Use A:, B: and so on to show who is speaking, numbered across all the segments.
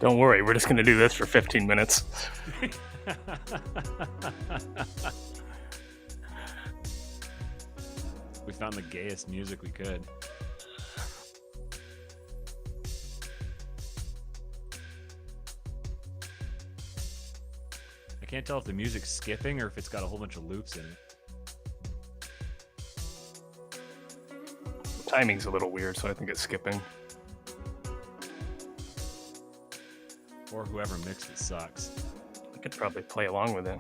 A: Don't worry, we're just going to do this for 15 minutes.
B: We found the gayest music we could. I can't tell if the music's skipping or if it's got a whole bunch of loops in it.
A: The timing's a little weird, so I think it's skipping.
B: Or whoever mixed it sucks.
A: I could probably play along with it.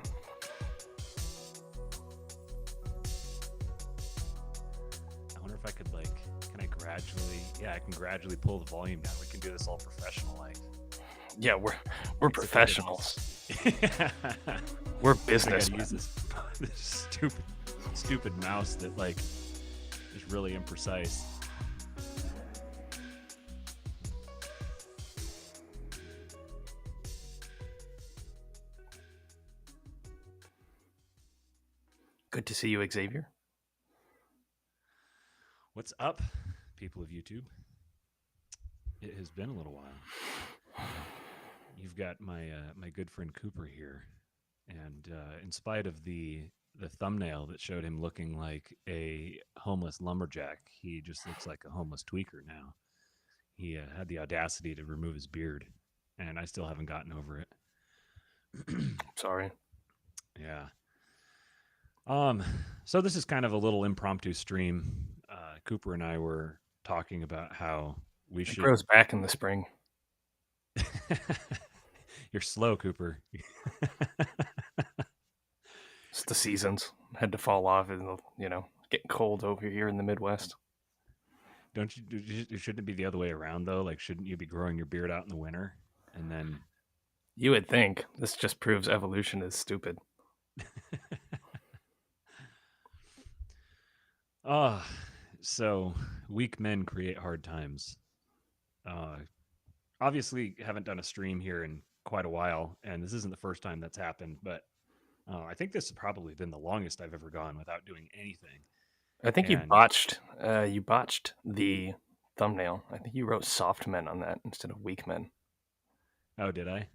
B: I wonder if I could, like, can I gradually... Yeah, I can gradually pull the volume down. We can do this all professional-like.
A: Yeah, we're professionals. We're businessmen.
B: I gotta use this stupid mouse that, like, is really imprecise.
A: Good to see you, Xavier.
B: What's up, people of YouTube? It has been a little while. You've got my my good friend Cooper here, and in spite of the thumbnail that showed him looking like a homeless lumberjack, he just looks like a homeless tweaker now. He had the audacity to remove his beard, and I still haven't gotten over it.
A: Sorry.
B: Yeah. So this is kind of a little impromptu stream. Cooper and I were talking about how we should...
A: It grows back in the spring.
B: You're slow, Cooper.
A: It's the seasons. Had to fall off, and getting cold over here in the Midwest.
B: Don't you? Shouldn't it be the other way around though? Like, shouldn't you be growing your beard out in the winter and then?
A: You would think. This just proves evolution is stupid.
B: So weak men create hard times. Obviously haven't done a stream here in quite a while, and this isn't the first time that's happened, but I think this has probably been the longest I've ever gone without doing anything.
A: I think you botched the thumbnail. I think you wrote soft men on that instead of weak men.
B: Oh, did I?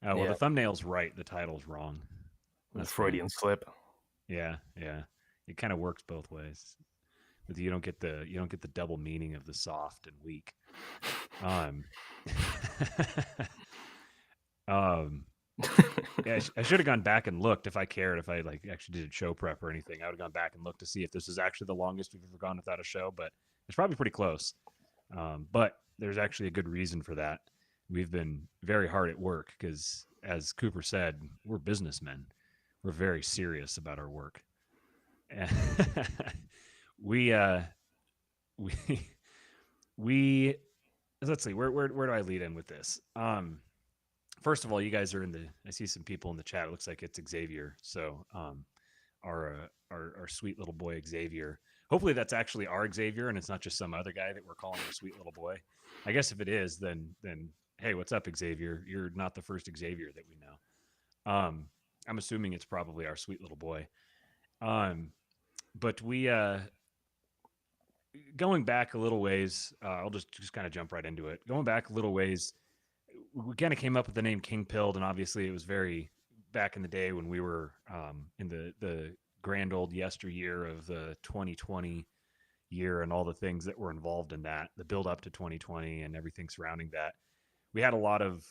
B: Oh, well, the thumbnail's right. The title's wrong.
A: That's Freudian slip.
B: Yeah. It kind of works both ways. But you don't get the double meaning of the soft and weak. Yeah, I should have gone back and looked if I cared, if I actually did show prep or anything. I would have gone back and looked to see if this is actually the longest we've ever gone without a show, but it's probably pretty close. But there's actually a good reason for that. We've been very hard at work because, as Cooper said, we're businessmen. We're very serious about our work. we let's see, where do I lead in with this? First of all, you guys are I see some people in the chat. It looks like it's Xavier. So our sweet little boy Xavier. Hopefully that's actually our Xavier and it's not just some other guy that we're calling our sweet little boy. I guess if it is, then hey, what's up, Xavier? You're not the first Xavier that we know. I'm assuming it's probably our sweet little boy. But we going back a little ways, I'll just kind of jump right into it. Going back a little ways, we kind of came up with the name King Pilled, and obviously it was very back in the day when we were in the grand old yesteryear of the 2020 year and all the things that were involved in that, the build up to 2020 and everything surrounding that. We had a lot of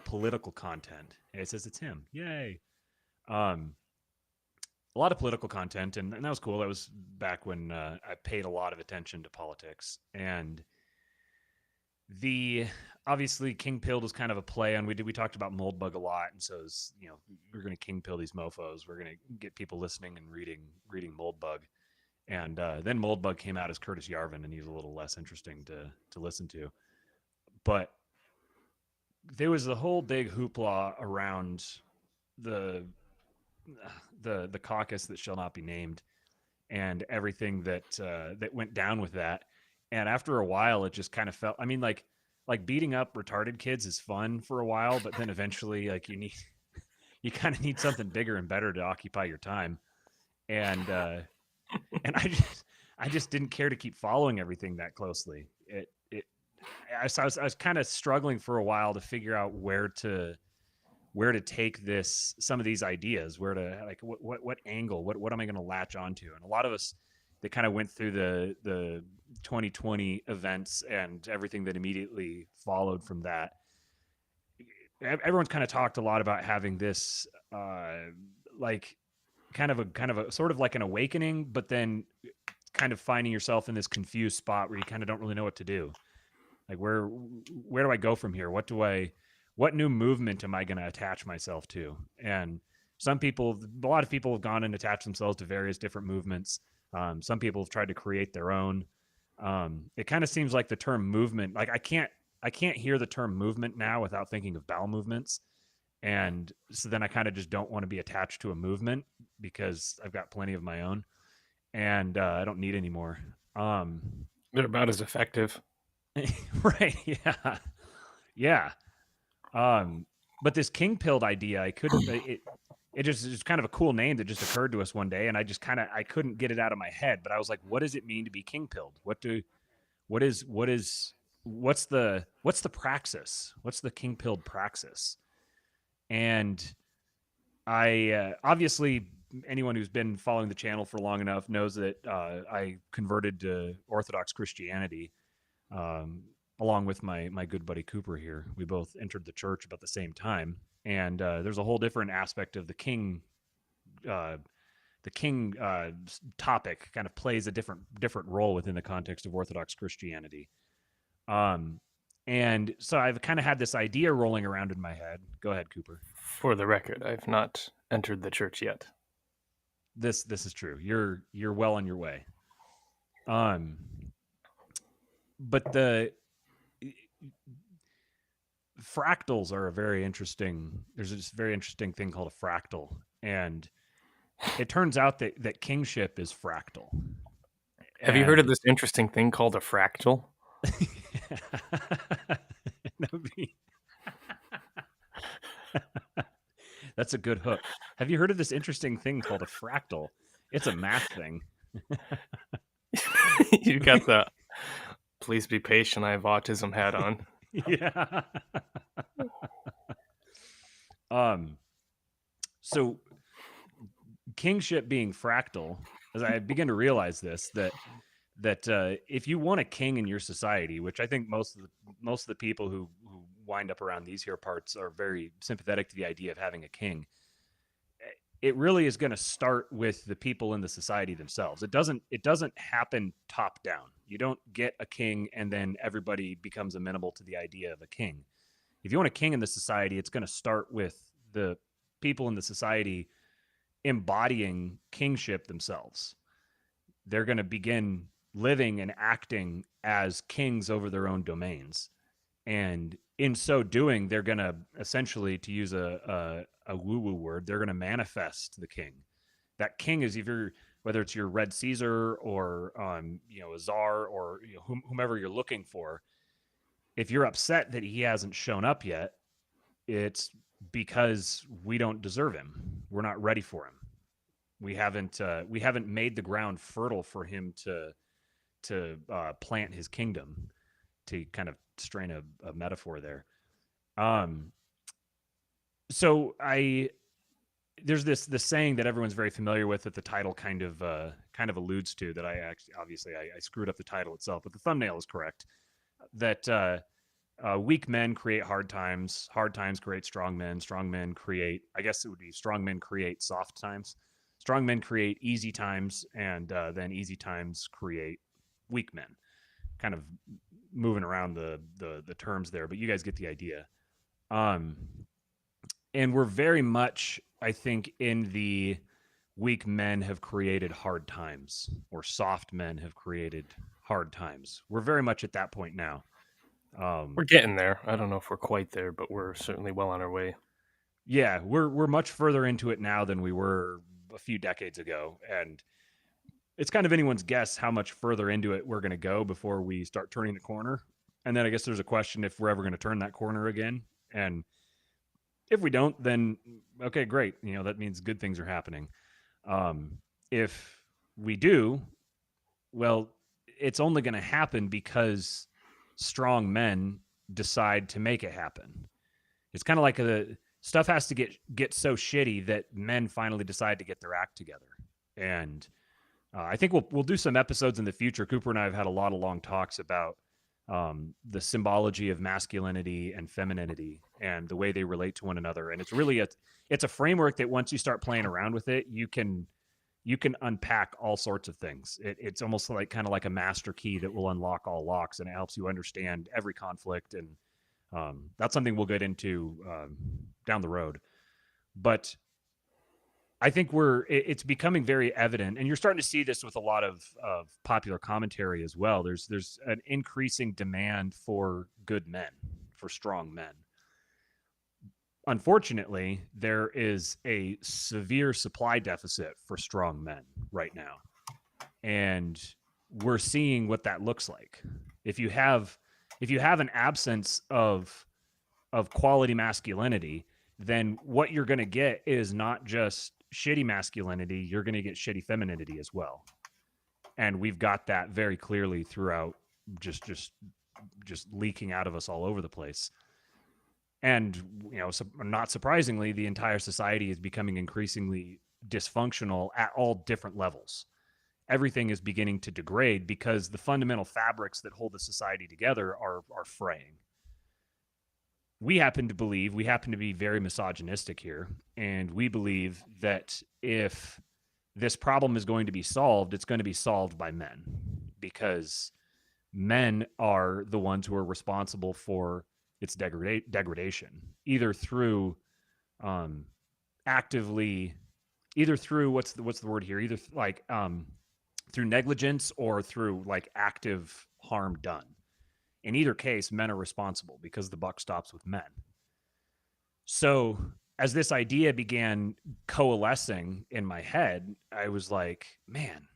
B: political content. And it says it's him. Yay. A lot of political content, and that was cool. That was back when I paid a lot of attention to politics. And obviously King Pilled was kind of a play on, we talked about Moldbug a lot, and so it was, we're going to King Pill these mofos. We're going to get people listening and reading Moldbug. And then Moldbug came out as Curtis Yarvin, and he's a little less interesting to listen to. But there was the whole big hoopla around the caucus that shall not be named and everything that went down with that. And after a while, it just kind of felt, I mean, like beating up retarded kids is fun for a while, but then eventually you kind of need something bigger and better to occupy your time. And I just didn't care to keep following everything that closely. I was kind of struggling for a while to figure out where to take some of these ideas, where to like what angle, what am I going to latch onto? And a lot of us that kind of went through the 2020 events and everything that immediately followed from that. Everyone's kind of talked a lot about having this like kind of a sort of like an awakening, but then kind of finding yourself in this confused spot where you kind of don't really know what to do. Like where do I go from here? What new movement am I going to attach myself to? And a lot of people have gone and attached themselves to various different movements. Some people have tried to create their own. It kind of seems like the term movement, like I can't hear the term movement now without thinking of bowel movements. And so then I kind of just don't want to be attached to a movement because I've got plenty of my own and I don't need any more.
A: They're about as effective.
B: Right. Yeah. Yeah. But this king pilled idea, I couldn't, it just is kind of a cool name that just occurred to us one day. And I just I couldn't get it out of my head, but I was like, what does it mean to be king pilled? What's the praxis? What's the king pilled praxis? And I obviously anyone who's been following the channel for long enough knows that I converted to Orthodox Christianity along with my good buddy Cooper here. We both entered the church about the same time, and there's a whole different aspect of the king. The king topic kind of plays a different role within the context of Orthodox Christianity. And so I've kind of had this idea rolling around in my head. Go ahead, Cooper.
A: For the record, I've not entered the church yet.
B: This is true. You're well on your way. But the fractals are there's this very interesting thing called a fractal, and it turns out that kingship is fractal.
A: Have you heard of this interesting thing called a fractal?
B: That's a good hook. Have you heard of this interesting thing called a fractal? It's a math thing.
A: You got the please be patient, I have autism hat on.
B: Yeah. So kingship being fractal, as I begin to realize this, that if you want a king in your society, which I think most of the people who wind up around these here parts are very sympathetic to the idea of having a king, it really is going to start with the people in the society themselves. It doesn't happen top down. You don't get a king and then everybody becomes amenable to the idea of a king. If you want a king in the society, it's going to start with the people in the society embodying kingship themselves. They're going to begin living and acting as kings over their own domains. And in so doing, they're going to essentially, to use a woo-woo word, they're going to manifest the king. That king is whether it's your Red Caesar or a czar or whomever you're looking for. If you're upset that he hasn't shown up yet, it's because we don't deserve him. We're not ready for him. We haven't made the ground fertile for him to plant his kingdom, to kind of strain a metaphor there. So there's this saying that everyone's very familiar with that the title kind of alludes to, that I screwed up the title itself, but the thumbnail is correct. That weak men create hard times create strong men create, I guess it would be strong men create soft times. Strong men create easy times, and then easy times create weak men. Kind of moving around the terms there, but you guys get the idea. And we're very much, I think, in the weak men have created hard times, or soft men have created hard times. We're very much at that point now.
A: We're getting there. I don't know if we're quite there, but we're certainly well on our way.
B: Yeah, we're much further into it now than we were a few decades ago, and it's kind of anyone's guess how much further into it we're going to go before we start turning the corner. And then I guess there's a question if we're ever going to turn that corner again. And if we don't, then okay, great. That means good things are happening. If we do, well, it's only going to happen because strong men decide to make it happen. It's kind of like stuff has to get so shitty that men finally decide to get their act together. And I think we'll do some episodes in the future. Cooper and I have had a lot of long talks about the symbology of masculinity and femininity and the way they relate to one another. And it's really it's a framework that once you start playing around with it, you can unpack all sorts of things. It's almost like kind of like a master key that will unlock all locks, and it helps you understand every conflict. And that's something we'll get into down the road. But I think it's becoming very evident, and you're starting to see this with a lot of popular commentary as well. There's an increasing demand for good men, for strong men. Unfortunately, there is a severe supply deficit for strong men right now. And we're seeing what that looks like. If you have an absence of quality masculinity, then what you're going to get is not just shitty masculinity, you're going to get shitty femininity as well. And we've got that very clearly throughout, just leaking out of us all over the place. And, not surprisingly, the entire society is becoming increasingly dysfunctional at all different levels. Everything is beginning to degrade because the fundamental fabrics that hold the society together are fraying. We happen to be very misogynistic here, and we believe that if this problem is going to be solved, it's going to be solved by men, because men are the ones who are responsible for its degradation, either through what's the word here, either like through negligence or through like active harm done. In either case, men are responsible because the buck stops with men. So as this idea began coalescing in my head, I was like, man,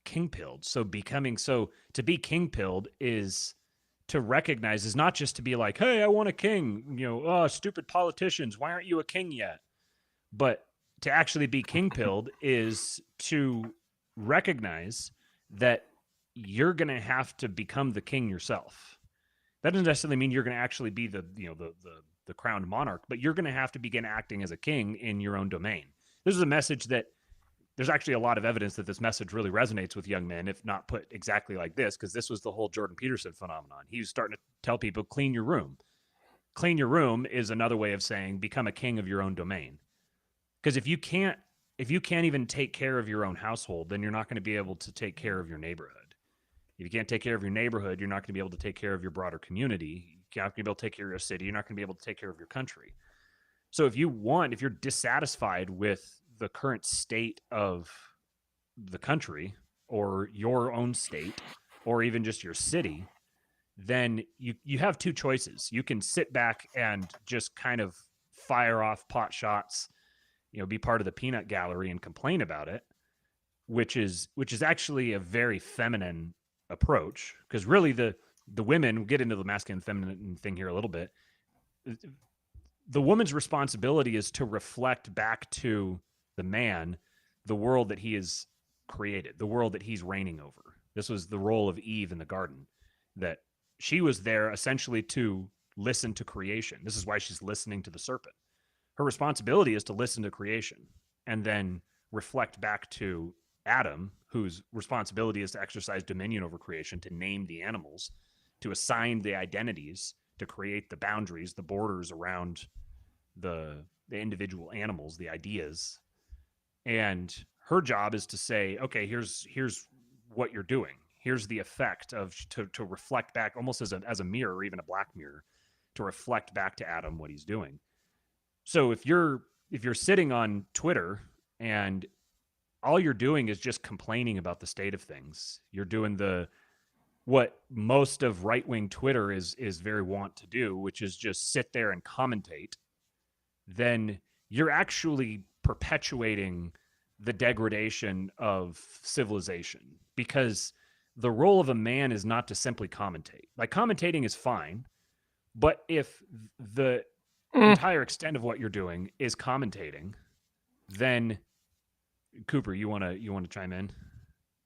B: king-pilled. So to be king-pilled is to recognize, is not just to be like, hey, I want a king, stupid politicians, why aren't you a king yet? But to actually be king-pilled is to recognize that you're going to have to become the king yourself. That doesn't necessarily mean you're going to actually be the crowned monarch, but you're going to have to begin acting as a king in your own domain. This is a message that there's actually a lot of evidence that this message really resonates with young men, if not put exactly like this, because this was the whole Jordan Peterson phenomenon. He was starting to tell people, clean your room. Clean your room is another way of saying become a king of your own domain. Because if you can't even take care of your own household, then you're not going to be able to take care of your neighborhood. If you can't take care of your neighborhood, you're not going to be able to take care of your broader community. You're not going to be able to take care of your city. You're not going to be able to take care of your country. So if you're dissatisfied with the current state of the country or your own state or even just your city, then you have two choices. You can sit back and just kind of fire off pot shots, be part of the peanut gallery and complain about it, which is actually a very feminine approach, because really the women, we'll get into the masculine and feminine thing here a little bit. The woman's responsibility is to reflect back to the man the world that he has created, the world that he's reigning over. This was the role of Eve in the garden, that she was there essentially to listen to creation. This is why she's listening to the serpent. Her responsibility is to listen to creation and then reflect back to Adam, whose responsibility is to exercise dominion over creation, to name the animals, to assign the identities, to create the boundaries, the borders around the individual animals, the ideas. And her job is to say, okay, here's what you're doing. Here's the effect of to reflect back, almost as a mirror, or even a black mirror, to reflect back to Adam what he's doing. So if you're sitting on Twitter and all you're doing is just complaining about the state of things, you're doing what most of right-wing Twitter is very wont to do, which is just sit there and commentate, then you're actually perpetuating the degradation of civilization, because the role of a man is not to simply commentate. Like, commentating is fine, but if the entire extent of what you're doing is commentating, then Cooper, you want to chime in?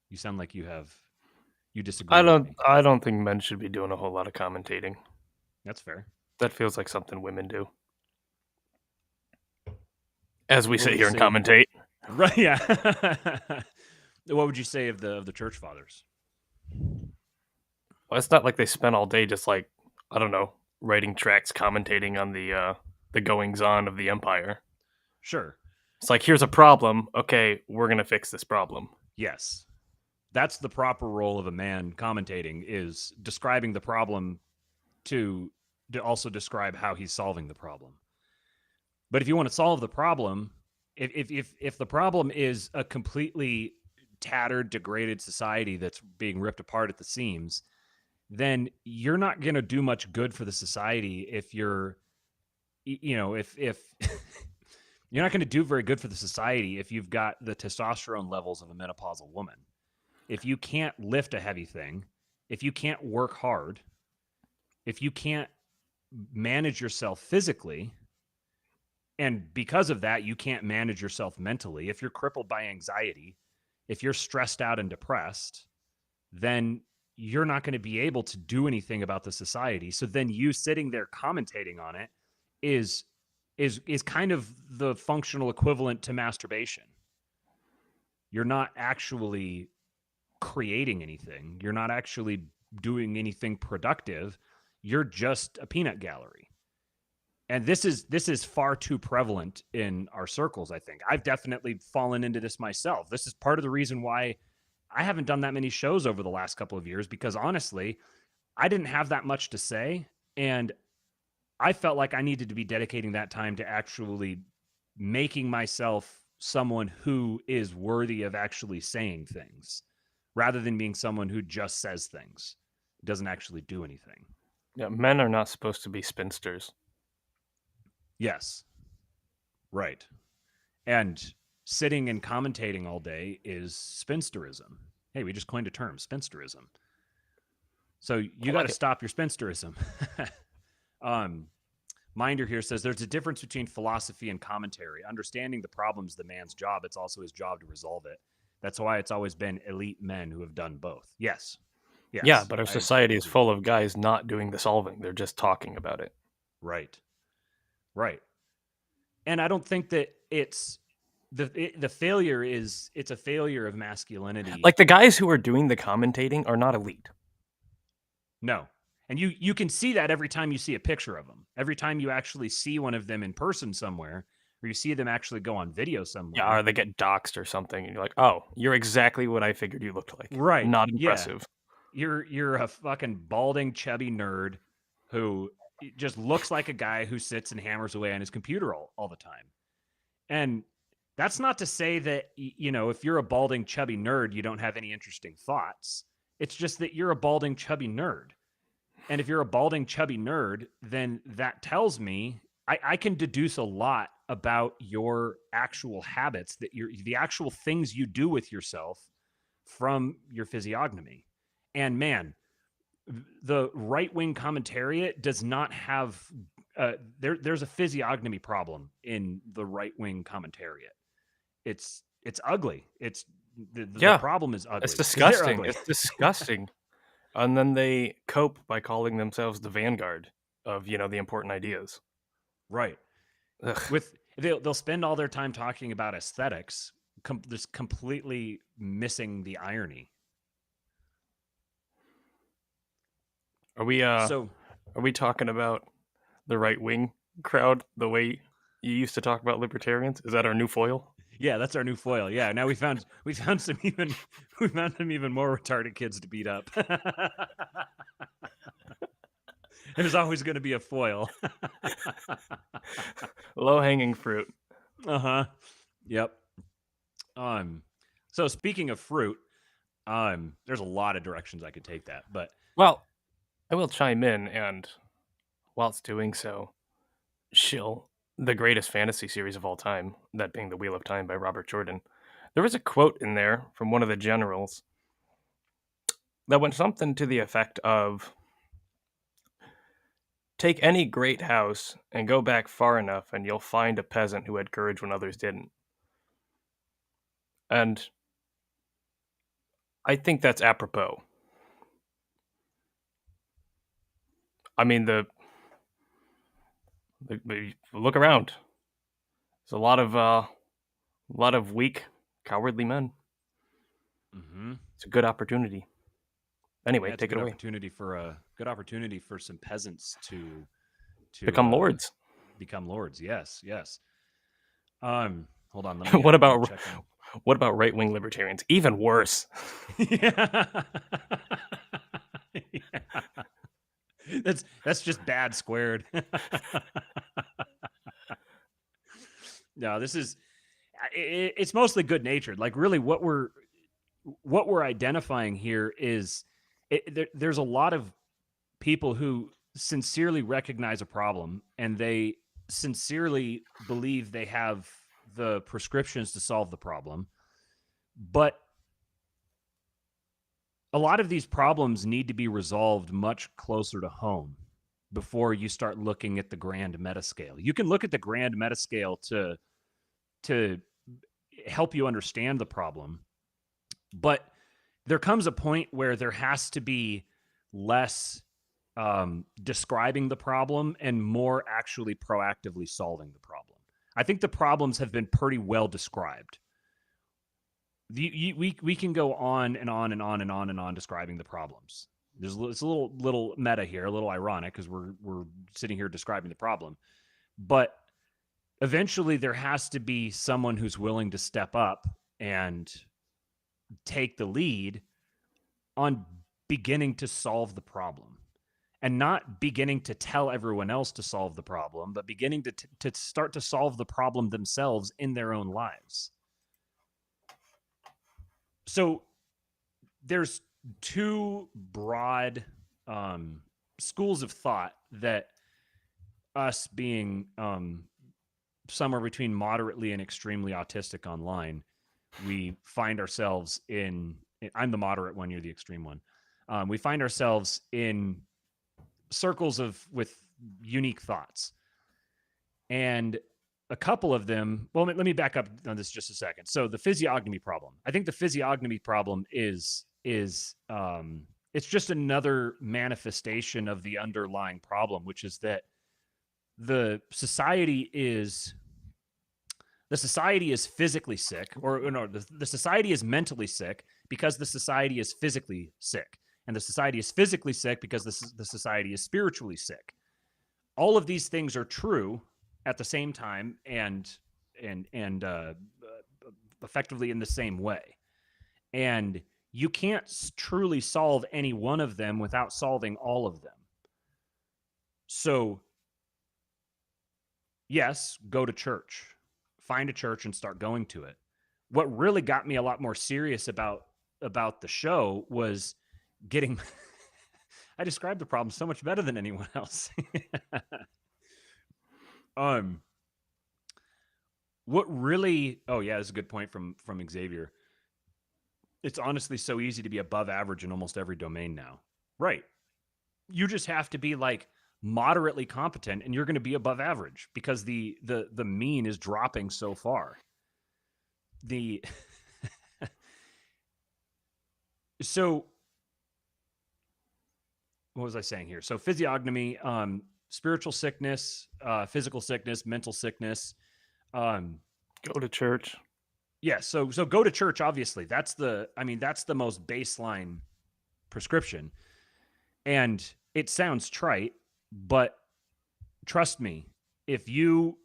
B: You sound like you have You disagree with me?
A: I don't think men should be doing a whole lot of commentating.
B: That's fair.
A: That feels like something women do. As we
B: What
A: sit
B: would you
A: here and
B: say?
A: commentate.
B: Right? Yeah. What would you say of the church fathers?
A: Well, it's not like they spent all day just like, I don't know, writing tracts commentating on the goings on of the empire.
B: Sure.
A: It's like, here's a problem. Okay, we're gonna fix this problem.
B: Yes. That's the proper role of a man commentating, is describing the problem to also describe how he's solving the problem. But if you want to solve the problem, if the problem is a completely tattered, degraded society that's being ripped apart at the seams, then you're not going to do much good for the society if you're, if you're not going to do very good for the society if you've got the testosterone levels of a menopausal woman. If you can't lift a heavy thing, if you can't work hard, if you can't manage yourself physically, and because of that, you can't manage yourself mentally, if you're crippled by anxiety, if you're stressed out and depressed, then you're not going to be able to do anything about the society. So then you sitting there commentating on it is kind of the functional equivalent to masturbation. You're not actually creating anything. You're not actually doing anything productive. You're just a peanut gallery. And this is far too prevalent in our circles, I think. I've definitely fallen into this myself. This is part of the reason why I haven't done that many shows over the last couple of years, because honestly, I didn't have that much to say, and I felt like I needed to be dedicating that time to actually making myself someone who is worthy of actually saying things, rather than being someone who just says things, doesn't actually do anything.
A: Yeah, men are not supposed to be spinsters.
B: Yes. Right. And sitting and commentating all day is spinsterism. Hey, we just coined a term, spinsterism. So you got to stop your spinsterism. Minder here says there's a difference between philosophy and commentary. Understanding the problem's the man's job. It's also his job to resolve it. That's why it's always been elite men who have done both. Yes. Yes.
A: Yeah, but our society is full of guys not doing the solving. They're just talking about it.
B: Right. Right. And I don't think that it's the failure is, it's a failure of masculinity.
A: Like the guys who are doing the commentating are not elite.
B: No. And you can see that every time you see a picture of them. Every time you actually see one of them in person somewhere, or you see them actually go on video somewhere.
A: Yeah, or they get doxxed or something, and you're like, oh, you're exactly what I figured you looked like.
B: Right.
A: Not impressive.
B: Yeah. You're a fucking balding, chubby nerd who just looks like a guy who sits and hammers away on his computer all the time. And that's not to say that, if you're a balding, chubby nerd, you don't have any interesting thoughts. It's just that you're a balding, chubby nerd. And if you're a balding, chubby nerd, then that tells me I can deduce a lot about your actual habits, that the actual things you do with yourself from your physiognomy. And man, the right-wing commentariat does not have there's a physiognomy problem in the right-wing commentariat. It's ugly. It's the problem is ugly.
A: It's disgusting. It's disgusting. And then they cope by calling themselves the vanguard of, the important ideas.
B: Right.
A: Ugh.
B: They'll spend all their time talking about aesthetics, just completely missing the irony.
A: Are we talking about the right wing crowd the way you used to talk about libertarians? Is that our new foil?
B: Yeah, that's our new foil. Yeah, now we found some even more retarded kids to beat up. There's always going to be a foil.
A: Low-hanging fruit.
B: Uh-huh. Yep. So speaking of fruit, there's a lot of directions I could take that, but
A: well, I will chime in, and whilst doing so, shill the greatest fantasy series of all time, that being The Wheel of Time by Robert Jordan. There was a quote in there from one of the generals that went something to the effect of, take any great house and go back far enough and you'll find a peasant who had courage when others didn't. And I think that's apropos. I mean, look around. There's a lot of weak, cowardly men.
B: Mm-hmm.
A: It's a good opportunity. Anyway,
B: Yeah, it's a
A: take it away.
B: good opportunity for some peasants to
A: Become lords.
B: become lords. Yes, yes. Hold on,
A: what
B: let me
A: about
B: check on.
A: what about right wing libertarians? Even worse.
B: Yeah. Yeah. That's just bad squared. No, this is it's mostly good natured. Like really, what we're identifying here is there's a lot of people who sincerely recognize a problem and they sincerely believe they have the prescriptions to solve the problem, but a lot of these problems need to be resolved much closer to home before you start looking at the grand metascale. You can look at the grand metascale to help you understand the problem, but there comes a point where there has to be less describing the problem and more actually proactively solving the problem. I think the problems have been pretty well described. We can go on and on and on and on and on describing the problems. It's a little meta here, a little ironic because we're sitting here describing the problem, but eventually there has to be someone who's willing to step up and take the lead on beginning to solve the problem, and not beginning to tell everyone else to solve the problem, but beginning to start to solve the problem themselves in their own lives. So there's two broad schools of thought that us being somewhere between moderately and extremely autistic online, we find ourselves in. I'm the moderate one, you're the extreme one. We find ourselves in circles with unique thoughts. And a couple of them, well, let me back up on this just a second. So the physiognomy problem. I think the physiognomy problem is it's just another manifestation of the underlying problem, which is that the society is physically sick, or no, the society is mentally sick because the society is physically sick, and the society is physically sick because the society is spiritually sick. All of these things are true at the same time and effectively in the same way, and you can't truly solve any one of them without solving all of them. So yes, go to church, find a church and start going to it. What really got me a lot more serious about the show was getting I described the problem so much better than anyone else. What really that's a good point from Xavier. It's honestly so easy to be above average in almost every domain now. Right. You just have to be like moderately competent and you're going to be above average because the mean is dropping so far. So what was I saying here? So physiognomy, spiritual sickness, physical sickness, mental sickness.
A: Go to church.
B: Yeah, so go to church. Obviously, that's the most baseline prescription, and it sounds trite, but trust me, if you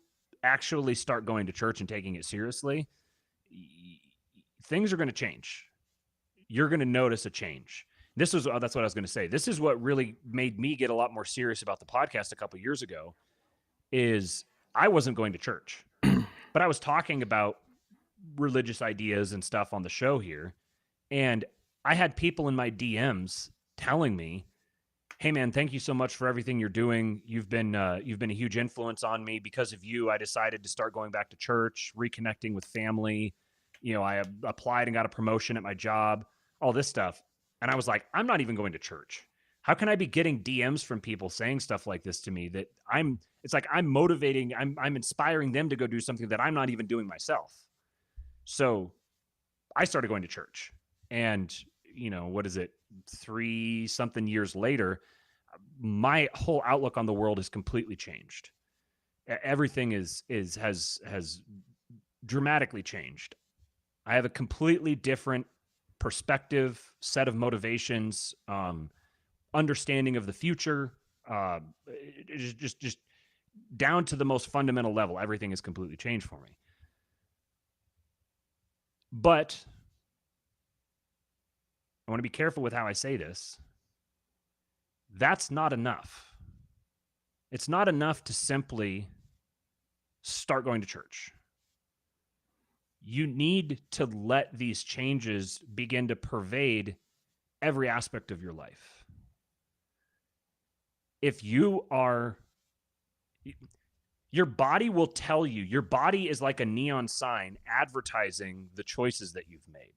B: actually start going to church and taking it seriously, things are going to change. You're going to notice a change. That's what I was going to say. This is what really made me get a lot more serious about the podcast a couple years ago. Is I wasn't going to church, but I was talking about religious ideas and stuff on the show here, and I had people in my DMs telling me, "Hey man, thank you so much for everything you're doing. You've been a huge influence on me. Because of you, I decided to start going back to church, reconnecting with family. I applied and got a promotion at my job, all this stuff." And I was like, I'm not even going to church. How can I be getting DMs from people saying stuff like this to me that it's like I'm motivating, I'm inspiring them to go do something that I'm not even doing myself. So I started going to church, and what is it, 3 something years later, my whole outlook on the world has completely changed. Everything has dramatically changed. I have a completely different perspective, set of motivations, understanding of the future. Just down to the most fundamental level, everything has completely changed for me. But I want to be careful with how I say this. That's not enough. It's not enough to simply start going to church. You need to let these changes begin to pervade every aspect of your life. If you are, your body will tell you, your body is like a neon sign advertising the choices that you've made.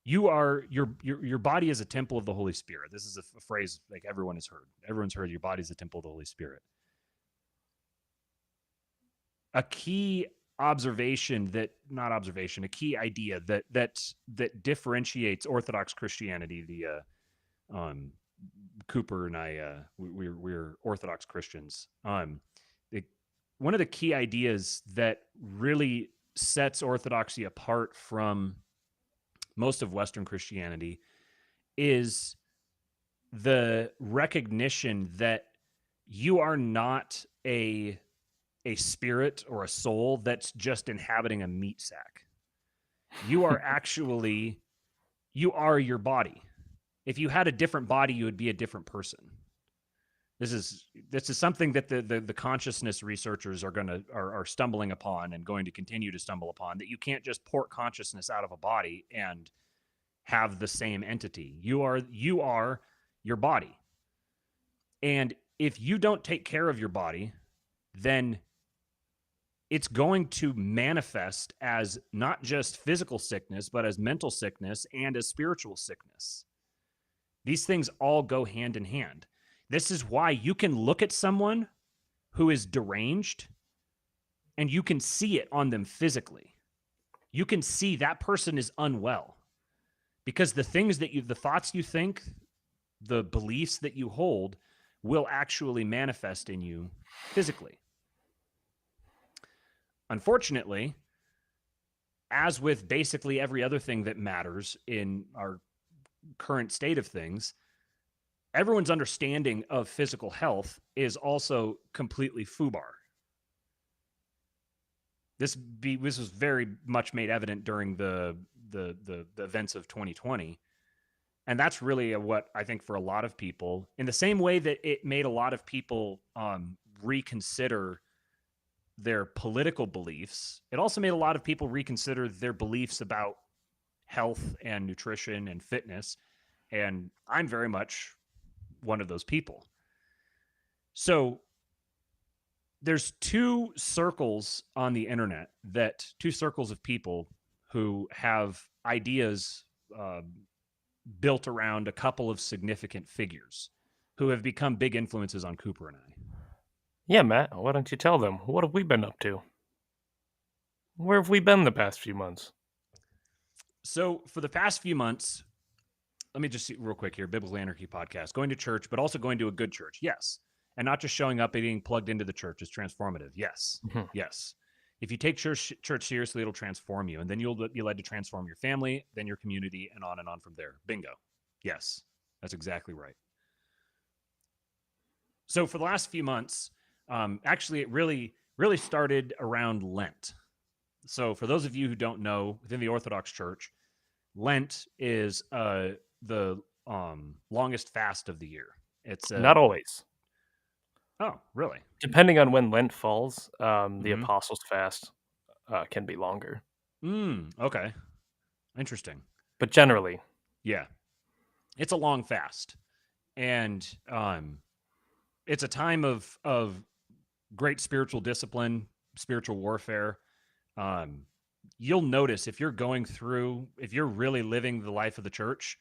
B: You are your body is a temple of the Holy Spirit. This is a phrase like everyone has heard. Everyone's heard your body is a temple of the Holy Spirit. A key observation a key idea that differentiates Orthodox Christianity. Cooper and I, we're Orthodox Christians. One of the key ideas that really sets Orthodoxy apart from most of Western Christianity is the recognition that you are not a spirit or a soul that's just inhabiting a meat sack. You are you are your body. If you had a different body, you would be a different person. This is something that the consciousness researchers are stumbling upon and going to continue to stumble upon, that you can't just port consciousness out of a body and have the same entity. You are your body. And if you don't take care of your body, then it's going to manifest as not just physical sickness, but as mental sickness and as spiritual sickness. These things all go hand in hand. This is why you can look at someone who is deranged and you can see it on them physically. You can see that person is unwell because the thoughts you think, the beliefs that you hold will actually manifest in you physically. Unfortunately, as with basically every other thing that matters in our current state of things, everyone's understanding of physical health is also completely FUBAR. This was very much made evident during the events of 2020. And that's really what I think for a lot of people, in the same way that it made a lot of people reconsider their political beliefs, it also made a lot of people reconsider their beliefs about health and nutrition and fitness. And I'm very much one of those people. So there's two circles on the internet, two circles of people who have ideas built around a couple of significant figures who have become big influences on Cooper and I.
A: Yeah, Matt, why don't you tell them? What have we been up to? Where have we been the past few months?
B: So for the past few months, let me just see real quick here, Biblical Anarchy podcast, going to church, but also going to a good church. Yes. And not just showing up and being plugged into the church is transformative. Yes. Mm-hmm. Yes. If you take church seriously, it'll transform you. And then you'll be led to transform your family, then your community, and on from there. Bingo. Yes. That's exactly right. So for the last few months, actually, it really started around Lent. So for those of you who don't know, within the Orthodox Church, Lent is the longest fast of the year. It's
A: not always.
B: Oh, really?
A: Depending on when Lent falls, the Apostles' Fast can be longer.
B: Okay. Interesting.
A: But generally.
B: Yeah. It's a long fast. And it's a time of great spiritual discipline, spiritual warfare. You'll notice if you're really living the life of the church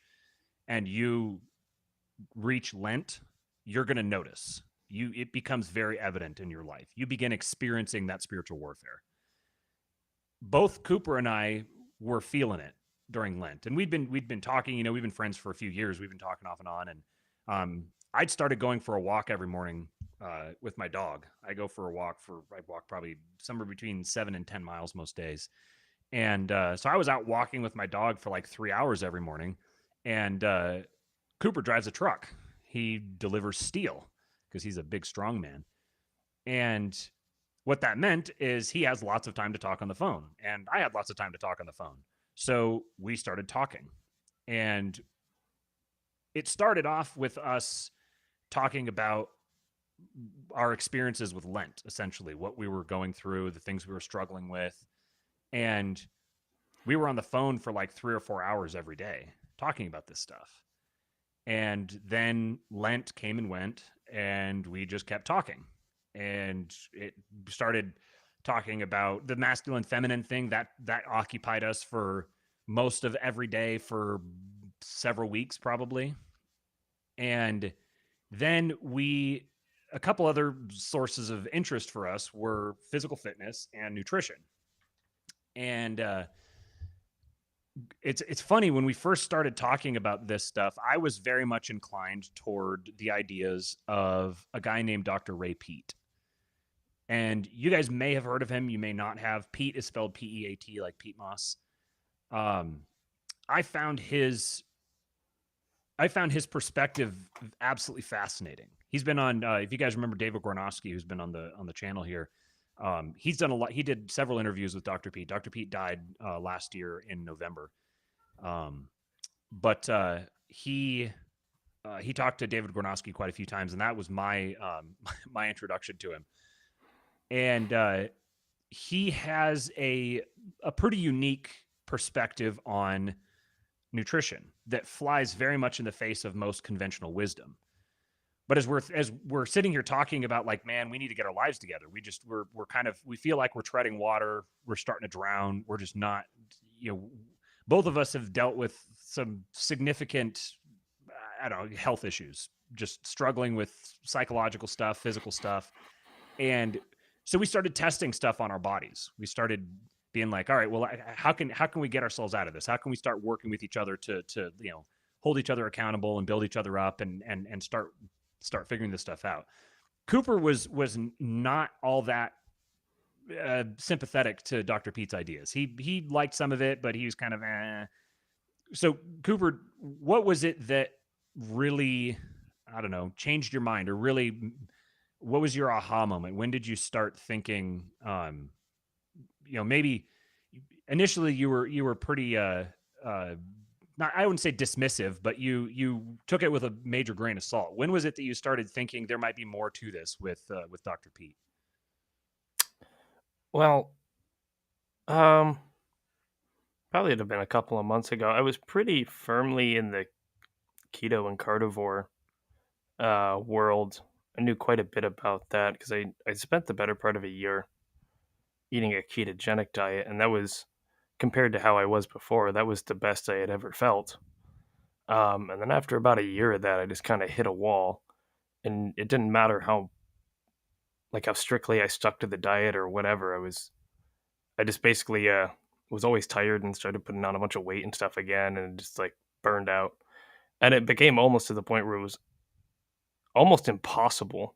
B: and you reach Lent, you're going to notice. It becomes very evident in your life. You begin experiencing that spiritual warfare. Both Cooper and I were feeling it during Lent, and we'd been talking. We've been friends for a few years. We've been talking off and on, and I'd started going for a walk every morning with my dog. I go for a walk I walk probably somewhere between 7 and 10 miles most days, and so I was out walking with my dog for like 3 hours every morning, and Cooper drives a truck. He delivers steel because he's a big, strong man, and what that meant is he has lots of time to talk on the phone, and I had lots of time to talk on the phone. So we started talking, and it started off with us talking about our experiences with Lent, essentially, what we were going through, the things we were struggling with. And we were on the phone for like 3 or 4 hours every day talking about this stuff. And then Lent came and went, and we just kept talking. And it started talking about the masculine feminine thing that occupied us for most of every day for several weeks, probably. And then a couple other sources of interest for us were physical fitness and nutrition. And it's funny, when we first started talking about this stuff, I was very much inclined toward the ideas of a guy named Dr. Ray Peat. And you guys may have heard of him, you may not have. Peat is spelled P-E-A-T, like Pete Moss. Um, I found his perspective absolutely fascinating. He's been on, if you guys remember David Gornowski, who's been on the channel here. He's done a lot. He did several interviews with Dr. Peat. Dr. Peat died last year in November, but he talked to David Gornowski quite a few times, and that was my my introduction to him. And he has a pretty unique perspective on nutrition that flies very much in the face of most conventional wisdom. But as we're sitting here talking about, like, man, we need to get our lives together. We feel like we're treading water. We're starting to drown. We're just not, both of us have dealt with some significant, I don't know, health issues, just struggling with psychological stuff, physical stuff. And so we started testing stuff on our bodies. We started being like, all right, well, how can we get ourselves out of this? How can we start working with each other to hold each other accountable and build each other up and start figuring this stuff out? Cooper was not all that sympathetic to Dr. Peat's ideas. He liked some of it, but he was kind of So Cooper, what was it that really, I don't know, changed your mind, or really, what was your aha moment? When did you start thinking, maybe initially you were pretty not, I wouldn't say dismissive, but you took it with a major grain of salt. When was it that you started thinking there might be more to this with Dr. Peat?
A: Well, probably it'd have been a couple of months ago. I was pretty firmly in the keto and carnivore world. I knew quite a bit about that because I spent the better part of a year eating a ketogenic diet, and that was, compared to how I was before, that was the best I had ever felt. And then after about a year of that, I just kind of hit a wall, and it didn't matter how strictly I stuck to the diet or whatever. I just basically was always tired and started putting on a bunch of weight and stuff again, and just like burned out. And it became almost to the point where it was almost impossible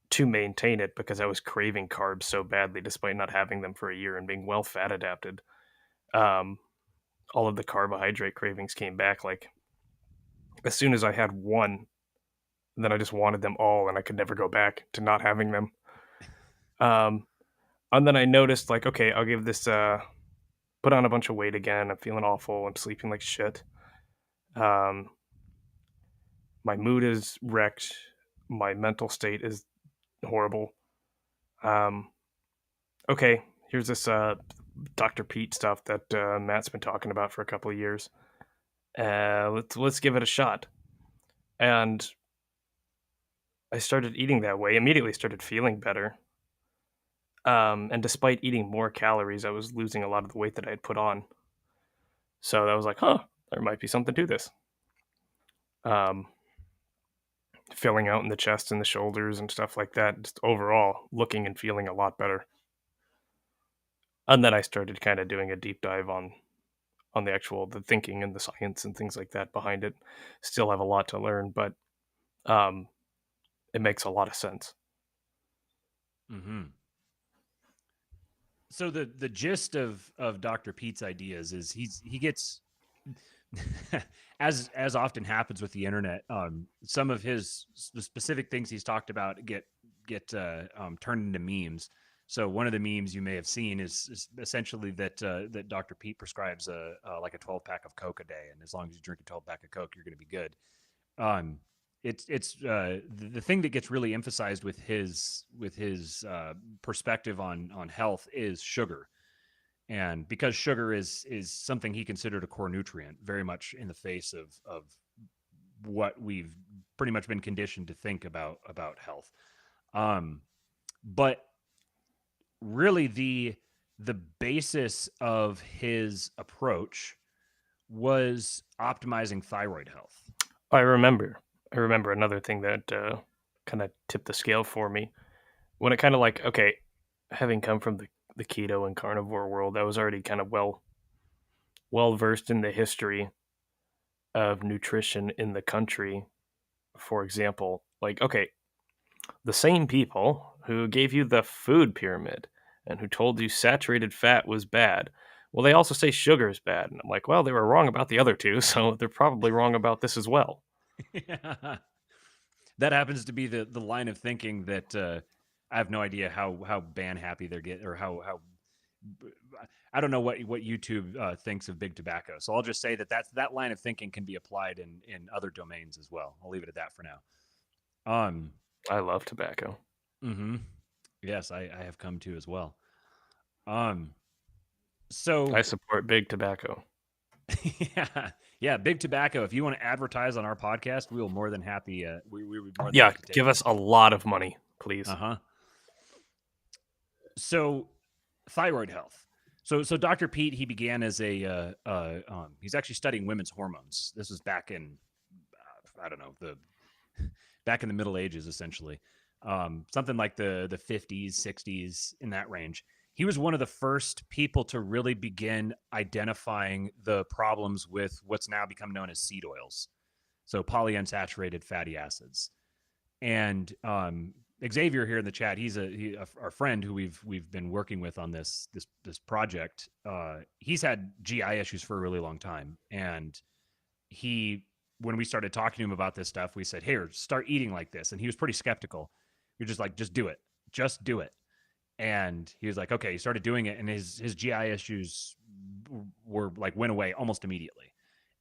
A: to maintain it because I was craving carbs so badly, despite not having them for a year and being well fat adapted. All of the carbohydrate cravings came back like as soon as I had one. Then I just wanted them all, and I could never go back to not having them. And then I noticed, like, okay, I'll give this, put on a bunch of weight again. I'm feeling awful. I'm sleeping like shit. My mood is wrecked. My mental state is horrible. Okay, here's this Dr. Peat stuff that Matt's been talking about for a couple of years. Let's give it a shot. And I started eating that way. Immediately started feeling better. And despite eating more calories, I was losing a lot of the weight that I had put on. So I was like, huh, there might be something to this. Filling out in the chest and the shoulders and stuff like that, just overall looking and feeling a lot better. And then I started kind of doing a deep dive on on the thinking and the science and things like that behind it. Still have a lot to learn, but um, it makes a lot of sense.
B: Hmm. So the gist of Dr. Pete's ideas is he gets as often happens with the internet, some of his the specific things he's talked about get turned into memes. So one of the memes you may have seen is essentially that Dr. Pete prescribes like a 12 pack of Coke a day, and as long as you drink a 12 pack of Coke, you're going to be good. Um, the thing that gets really emphasized with his perspective on health is sugar, and because sugar is something he considered a core nutrient, very much in the face of what we've pretty much been conditioned to think about health. Um, but really, the basis of his approach was optimizing thyroid health.
A: I remember. I remember another thing that kind of tipped the scale for me when it kind of like, okay, having come from the keto and carnivore world, I was already kind of well versed in the history of nutrition in the country. For example, like, okay, the same people who gave you the food pyramid and who told you saturated fat was bad, well, they also say sugar is bad. And I'm like, well, they were wrong about the other two, so they're probably wrong about this as well.
B: That happens to be the line of thinking that I have no idea how ban happy they're getting, or how I don't know what YouTube thinks of big tobacco. So I'll just say that line of thinking can be applied in other domains as well. I'll leave it at that for now. Um.
A: I love tobacco.
B: Hmm. Yes, I have come to as well. Um. So
A: I support big tobacco.
B: yeah, yeah, big tobacco. If you want to advertise on our podcast, we will more than happy. We would more than
A: Yeah,
B: happy to take
A: give
B: it.
A: us a lot of money,
B: Uh
A: please.
B: huh. So thyroid health. So Dr. Pete, he began as he's actually studying women's hormones. This was back in I don't know, the back in the Middle Ages, essentially, something like the 50s, 60s, in that range. He was one of the first people to really begin identifying the problems with what's now become known as seed oils, so polyunsaturated fatty acids. And Xavier here in the chat, our friend who we've been working with on this project. He's had GI issues for a really long time, and he when we started talking to him about this stuff, we said, "Here, start eating like this," and he was pretty skeptical. You're just like, "Just do it, just do it." And he was like, "Okay." He started doing it, and his GI issues were like went away almost immediately.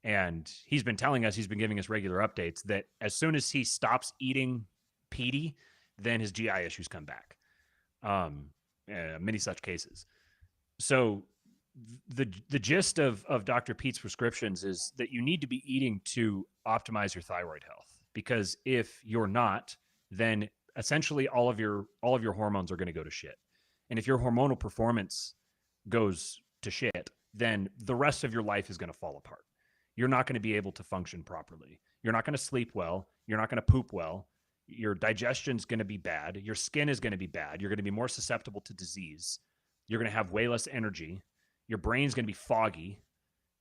B: And he's been telling us, he's been giving us regular updates that as soon as he stops eating PD, then his GI issues come back. Um, many such cases. So the gist of Dr. Pete's prescriptions is that you need to be eating to optimize your thyroid health, because if you're not, then essentially all of your hormones are going to go to shit. And if your hormonal performance goes to shit, then the rest of your life is going to fall apart. You're not going to be able to function properly. You're not going to sleep well. You're not going to poop well. Your digestion's going to be bad. Your skin is going to be bad. You're going to be more susceptible to disease. You're going to have way less energy. Your brain's going to be foggy.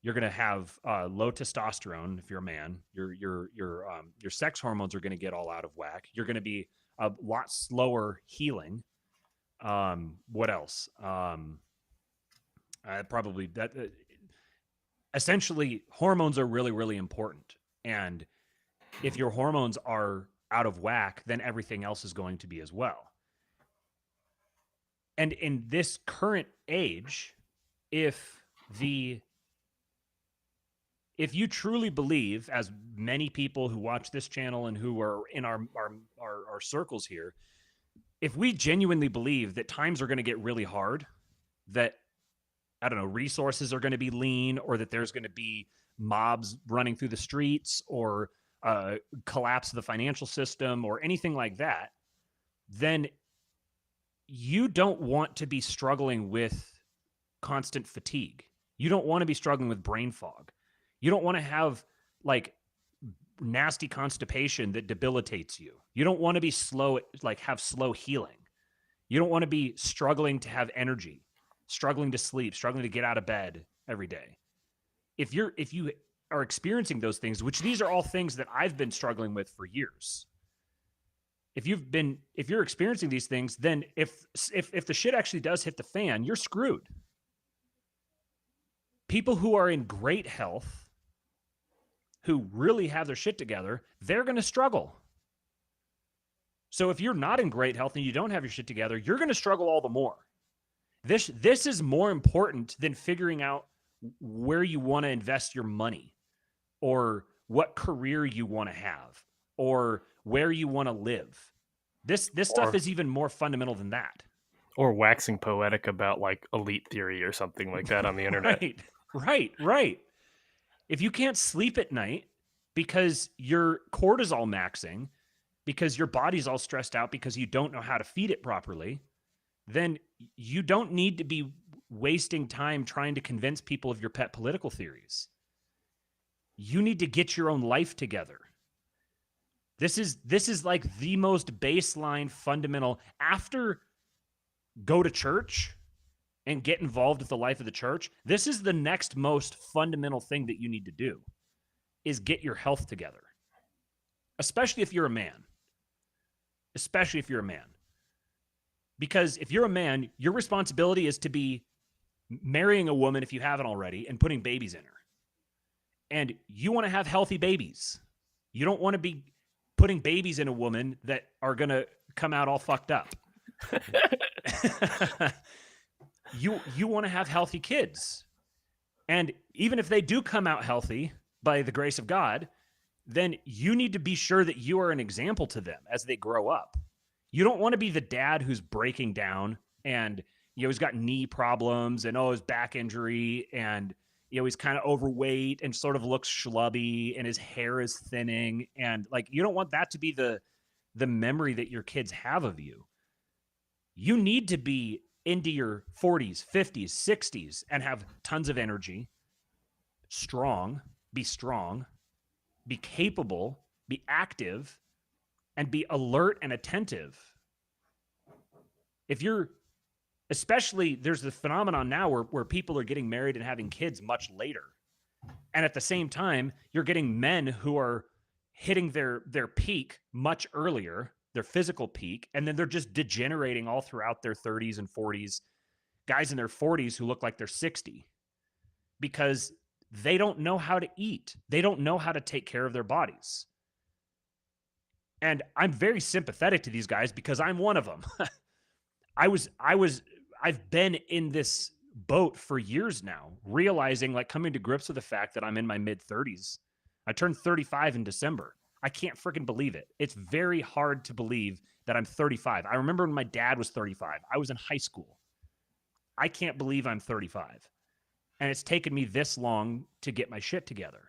B: You're going to have low testosterone if you're a man. Your sex hormones are going to get all out of whack. You're going to be a lot slower healing. What else? Probably that. Essentially, hormones are really, really important, and if your hormones are out of whack, then everything else is going to be as well. And in this current age, if the if you truly believe, as many people who watch this channel and who are in our circles here, if we genuinely believe that times are going to get really hard, that I don't know, resources are going to be lean, or that there's going to be mobs running through the streets, or collapse of the financial system, or anything like that, then you don't want to be struggling with constant fatigue. You don't want to be struggling with brain fog. You don't want to have like nasty constipation that debilitates you. You don't want to be slow, like have slow healing. You don't want to be struggling to have energy, struggling to sleep, struggling to get out of bed every day. if you are experiencing those things, which these are all things that I've been struggling with for years. If you're experiencing these things, then if the shit actually does hit the fan, you're screwed. People who are in great health, who really have their shit together, they're going to struggle. So if you're not in great health and you don't have your shit together, you're going to struggle all the more. This is more important than figuring out where you want to invest your money, or what career you want to have, or where you want to live. This stuff
A: Or
B: is even more fundamental than that.
A: or waxing poetic about like elite theory or something like that on the internet.
B: Right. If you can't sleep at night because you're cortisol maxing, because your body's all stressed out because you don't know how to feed it properly, then you don't need to be wasting time trying to convince people of your pet political theories. You need to get your own life together. This is like the most baseline fundamental. After go to church and get involved with the life of the church, this is the next most fundamental thing that you need to do, is get your health together. Especially if you're a man. Especially if you're a man. Because if you're a man, your responsibility is to be marrying a woman, if you haven't already, and putting babies in her. And you want to have healthy babies. You don't want to be putting babies in a woman that are going to come out all fucked up. You want to have healthy kids. And even if they do come out healthy by the grace of God, then you need to be sure that you are an example to them as they grow up. You don't want to be the dad who's breaking down and he's got knee problems and his back injury, and he's kind of overweight and sort of looks schlubby and his hair is thinning, and like you don't want that to be the memory that your kids have of you. You need to be into your 40s, 50s, 60s and have tons of energy, be strong, be capable, be active, and be alert and attentive. If you're, especially, there's the phenomenon now where people are getting married and having kids much later. And at the same time, you're getting men who are hitting their peak much earlier, their physical peak, and then they're just degenerating all throughout their 30s and 40s. Guys in their 40s who look like they're 60 because they don't know how to eat. They don't know how to take care of their bodies. And I'm very sympathetic to these guys because I'm one of them. I've been in this boat for years now, realizing, like, coming to grips with the fact that I'm in my mid 30s. I turned 35 in December. I can't freaking believe it. It's very hard to believe that I'm 35. I remember when my dad was 35. I was in high school. I can't believe I'm 35. And it's taken me this long to get my shit together.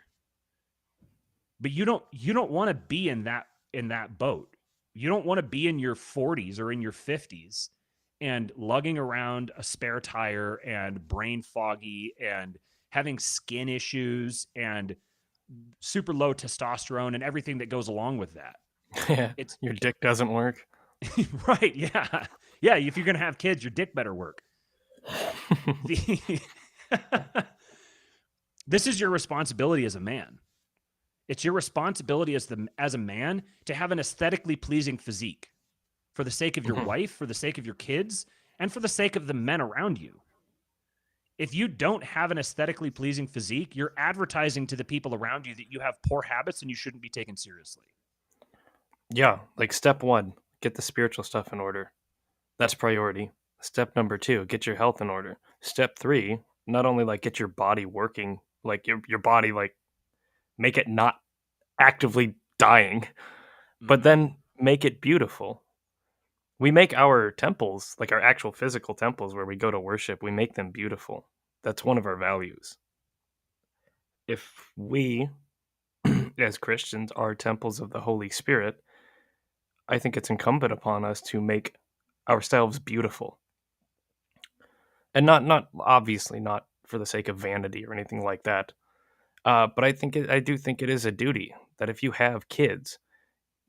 B: But you don't want to be in that boat. You don't want to be in your 40s or in your 50s and lugging around a spare tire and brain foggy and having skin issues and super low testosterone and everything that goes along with that.
A: Yeah, your dick doesn't work.
B: Right, yeah. Yeah, if you're going to have kids, your dick better work. This is your responsibility as a man. It's your responsibility as a man to have an aesthetically pleasing physique for the sake of your wife, for the sake of your kids, and for the sake of the men around you. If you don't have an aesthetically pleasing physique, you're advertising to the people around you that you have poor habits and you shouldn't be taken seriously.
A: Yeah, like step 1, get the spiritual stuff in order. That's priority. Step number 2, get your health in order. Step 3, not only like get your body working, like your body, like make it not actively dying, but then make it beautiful. We make our temples, like our actual physical temples where we go to worship, we make them beautiful. That's one of our values. If we, as Christians, are temples of the Holy Spirit, I think it's incumbent upon us to make ourselves beautiful. And not obviously not for the sake of vanity or anything like that. But I do think it is a duty that if you have kids,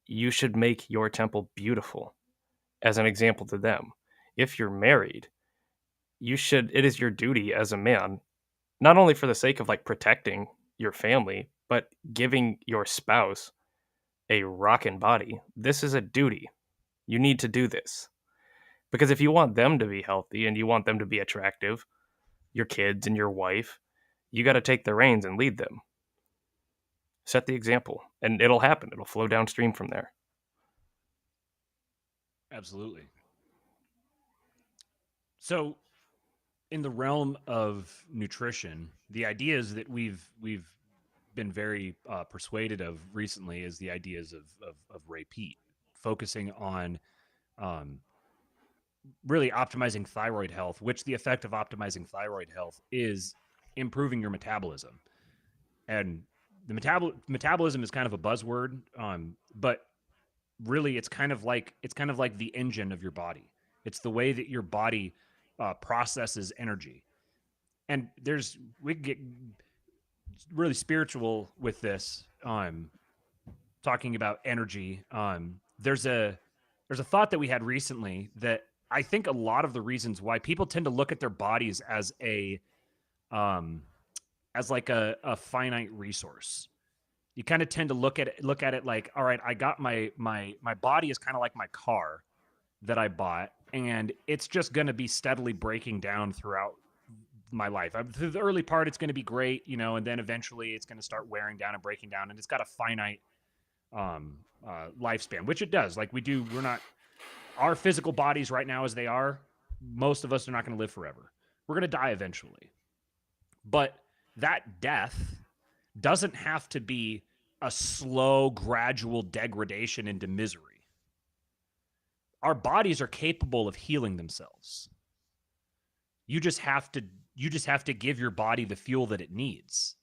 A: you should make your temple beautiful as an example to them. If you're married, it is your duty as a man not only for the sake of like protecting your family, but giving your spouse a rockin' body. This is a duty. You need to do this. Because if you want them to be healthy and you want them to be attractive, your kids and your wife, you got to take the reins and lead them. Set the example, and it'll happen. It'll flow downstream from there.
B: Absolutely. So, in the realm of nutrition, the ideas that we've been very persuaded of recently is the ideas of Ray Peat, focusing on um, really optimizing thyroid health, which the effect of optimizing thyroid health is improving your metabolism. And the metabolism is kind of a buzzword, but really it's kind of like the engine of your body. It's the way that your body processes energy. And we could get really spiritual with this, talking about energy. There's a thought that we had recently that I think a lot of the reasons why people tend to look at their bodies um, as like a finite resource. You kind of tend to look at it like, all right, I got my body is kind of like my car that I bought, and it's just going to be steadily breaking down throughout my life. Through the early part, it's going to be great, and then eventually it's going to start wearing down and breaking down, and it's got a finite um, lifespan, which it does. Like we're not our physical bodies right now as they are. Most of us are not going to live forever. We're going to die eventually, but that death doesn't have to be a slow, gradual degradation into misery. Our bodies are capable of healing themselves. You just have to give your body the fuel that it needs.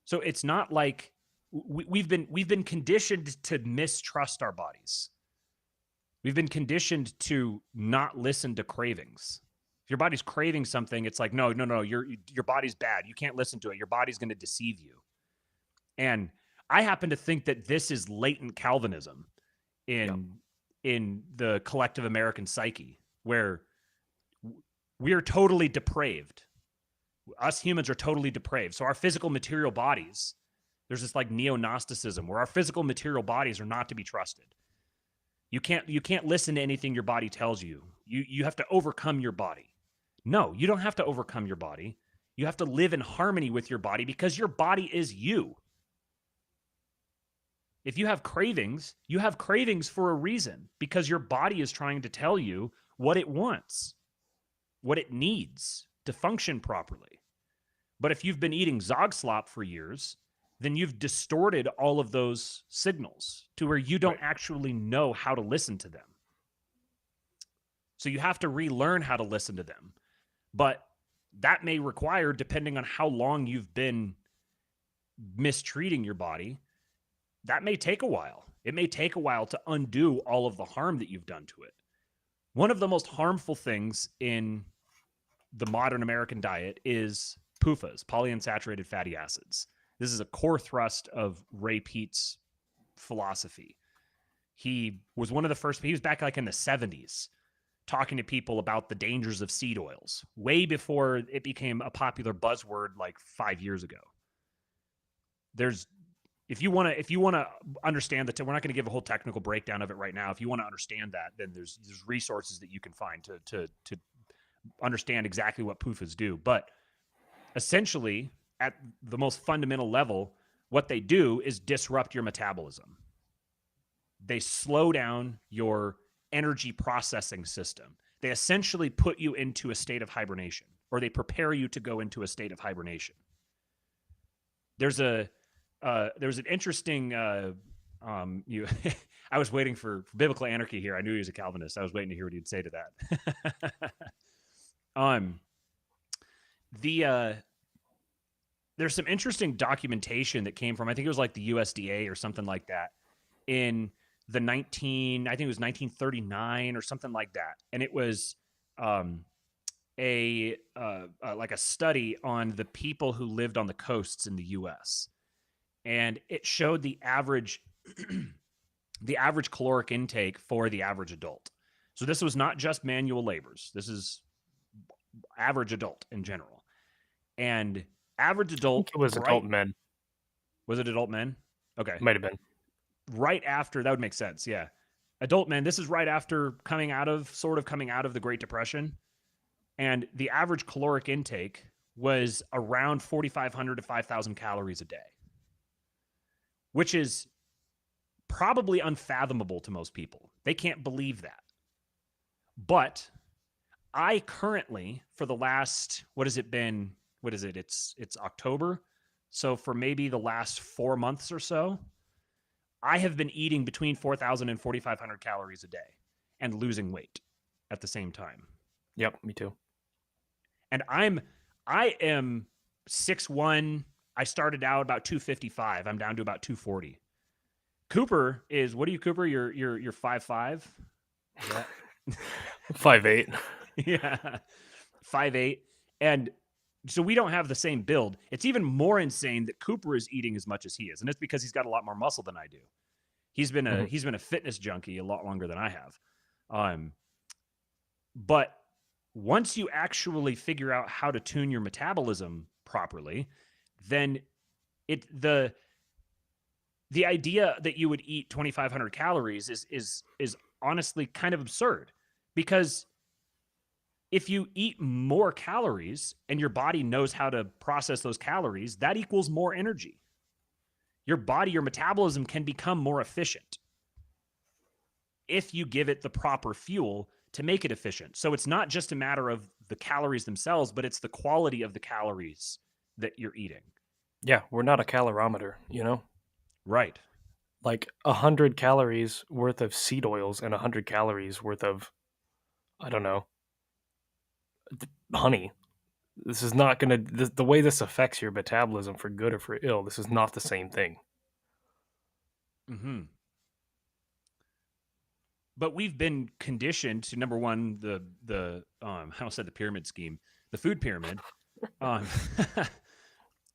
B: So it's not like we've been conditioned to mistrust our bodies. We've been conditioned to not listen to cravings. If your body's craving something, it's like, no, your body's bad. You can't listen to it. Your body's going to deceive you. And I happen to think that this is latent Calvinism in the collective American psyche, where we are totally depraved. Us humans are totally depraved. So our physical material bodies, there's this like neo-Gnosticism where our physical material bodies are not to be trusted. You can't listen to anything your body tells you. You have to overcome your body. No, you don't have to overcome your body. You have to live in harmony with your body because your body is you. If you have cravings for a reason because your body is trying to tell you what it wants, what it needs to function properly. But if you've been eating Zog Slop for years, then you've distorted all of those signals to where you don't actually know how to listen to them. So you have to relearn how to listen to them. But that may require, depending on how long you've been mistreating your body, that may take a while. It may take a while to undo all of the harm that you've done to it. One of the most harmful things in the modern American diet is PUFAs, polyunsaturated fatty acids. This is a core thrust of Ray Peat's philosophy. He was one of the first, he was back like in the 70s talking to people about the dangers of seed oils, way before it became a popular buzzword like 5 years ago. If you want to understand that, we're not going to give a whole technical breakdown of it right now. If you want to understand that, then there's resources that you can find to understand exactly what PUFAs do. But essentially, at the most fundamental level, what they do is disrupt your metabolism. They slow down your energy processing system. They essentially put you into a state of hibernation, or they prepare you to go into a state of hibernation. There's an interesting I was waiting for biblical anarchy here. I knew he was a Calvinist. I was waiting to hear what he'd say to that. There's some interesting documentation that came from, I think it was like the USDA or something like that, in the I think it was 1939 or something like that. And it was like a study on the people who lived on the coasts in the US. And it showed the average caloric intake for the average adult. So this was not just manual labors. This is average adult in general. And Average
A: I think
B: adult,
A: it was adult
B: right?
A: men.
B: Was it adult men? Okay.
A: Might have been.
B: Right after, that would make sense. Yeah. Adult men, this is right after coming out of the Great Depression. And the average caloric intake was around 4,500 to 5,000 calories a day, which is probably unfathomable to most people. They can't believe that. But I currently, for the last, what has it been? What is it? It's October. So for maybe the last 4 months or so, I have been eating between 4,000 and 4,500 calories a day and losing weight at the same time.
A: Yep, me too.
B: And I am 6'1". I started out about 255. I'm down to about 240. Cooper is, what are you, Cooper? You're 5'5". Is that
A: 5'8".
B: yeah. 5'8". And so we don't have the same build. It's even more insane that Cooper is eating as much as he is. And it's because he's got a lot more muscle than I do. He's been
A: Mhm.
B: a fitness junkie a lot longer than I have. But once you actually figure out how to tune your metabolism properly, then the idea that you would eat 2,500 calories is honestly kind of absurd, because if you eat more calories and your body knows how to process those calories, that equals more energy. Your body, your metabolism can become more efficient if you give it the proper fuel to make it efficient. So it's not just a matter of the calories themselves, but it's the quality of the calories that you're eating.
A: Yeah, we're not a calorimeter, you know?
B: Right.
A: Like 100 calories worth of seed oils and 100 calories worth of, I don't know, honey. This is not going to, the way this affects your metabolism for good or for ill, this is not the same thing.
B: Mm-hmm. But we've been conditioned to, number one, the how said the pyramid scheme, the food pyramid, um,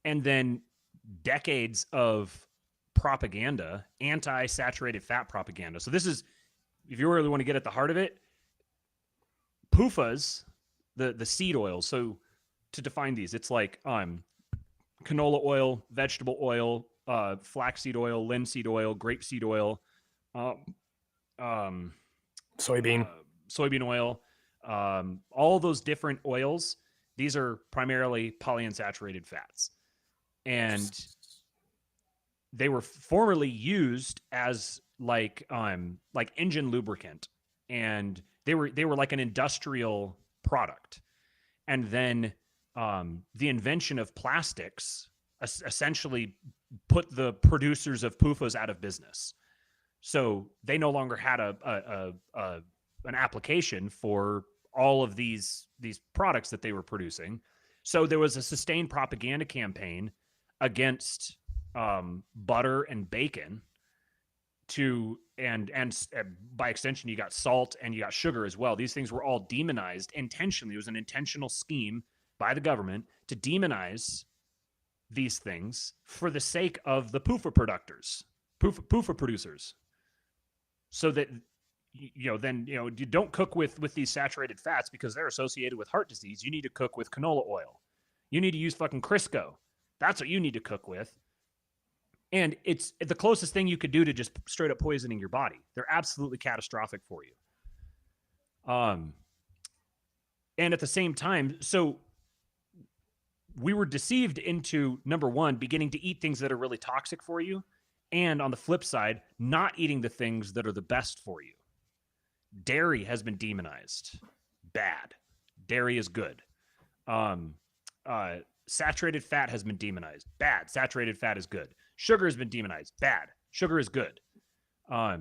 B: and then decades of propaganda, anti-saturated fat propaganda. So this is, if you really want to get at the heart of it, PUFAs, the seed oils. So to define these, it's like canola oil, vegetable oil, flaxseed oil, linseed oil, grapeseed oil, um, um,
A: Soybean.
B: soybean oil, all those different oils. These are primarily polyunsaturated fats, and they were formerly used as like engine lubricant, and they were like an industrial product. And then the invention of plastics essentially put the producers of PUFAs out of business. So they no longer had an application for all of these products that they were producing. So there was a sustained propaganda campaign against butter and bacon, to and by extension you got salt and you got sugar as well. These things were all demonized intentionally. It was an intentional scheme by the government to demonize these things for the sake of the PUFA producers, so that then you don't cook with these saturated fats because they're associated with heart disease. You need to cook with canola oil. You need to use fucking Crisco. That's what you need to cook with. And it's the closest thing you could do to just straight up poisoning your body. They're absolutely catastrophic for you. And at the same time, so we were deceived into, number one, beginning to eat things that are really toxic for you, and on the flip side, not eating the things that are the best for you. Dairy has been demonized. Bad. Dairy is good. Saturated fat has been demonized. Bad. Saturated fat is good. Sugar has been demonized. Bad. Sugar is good. Salt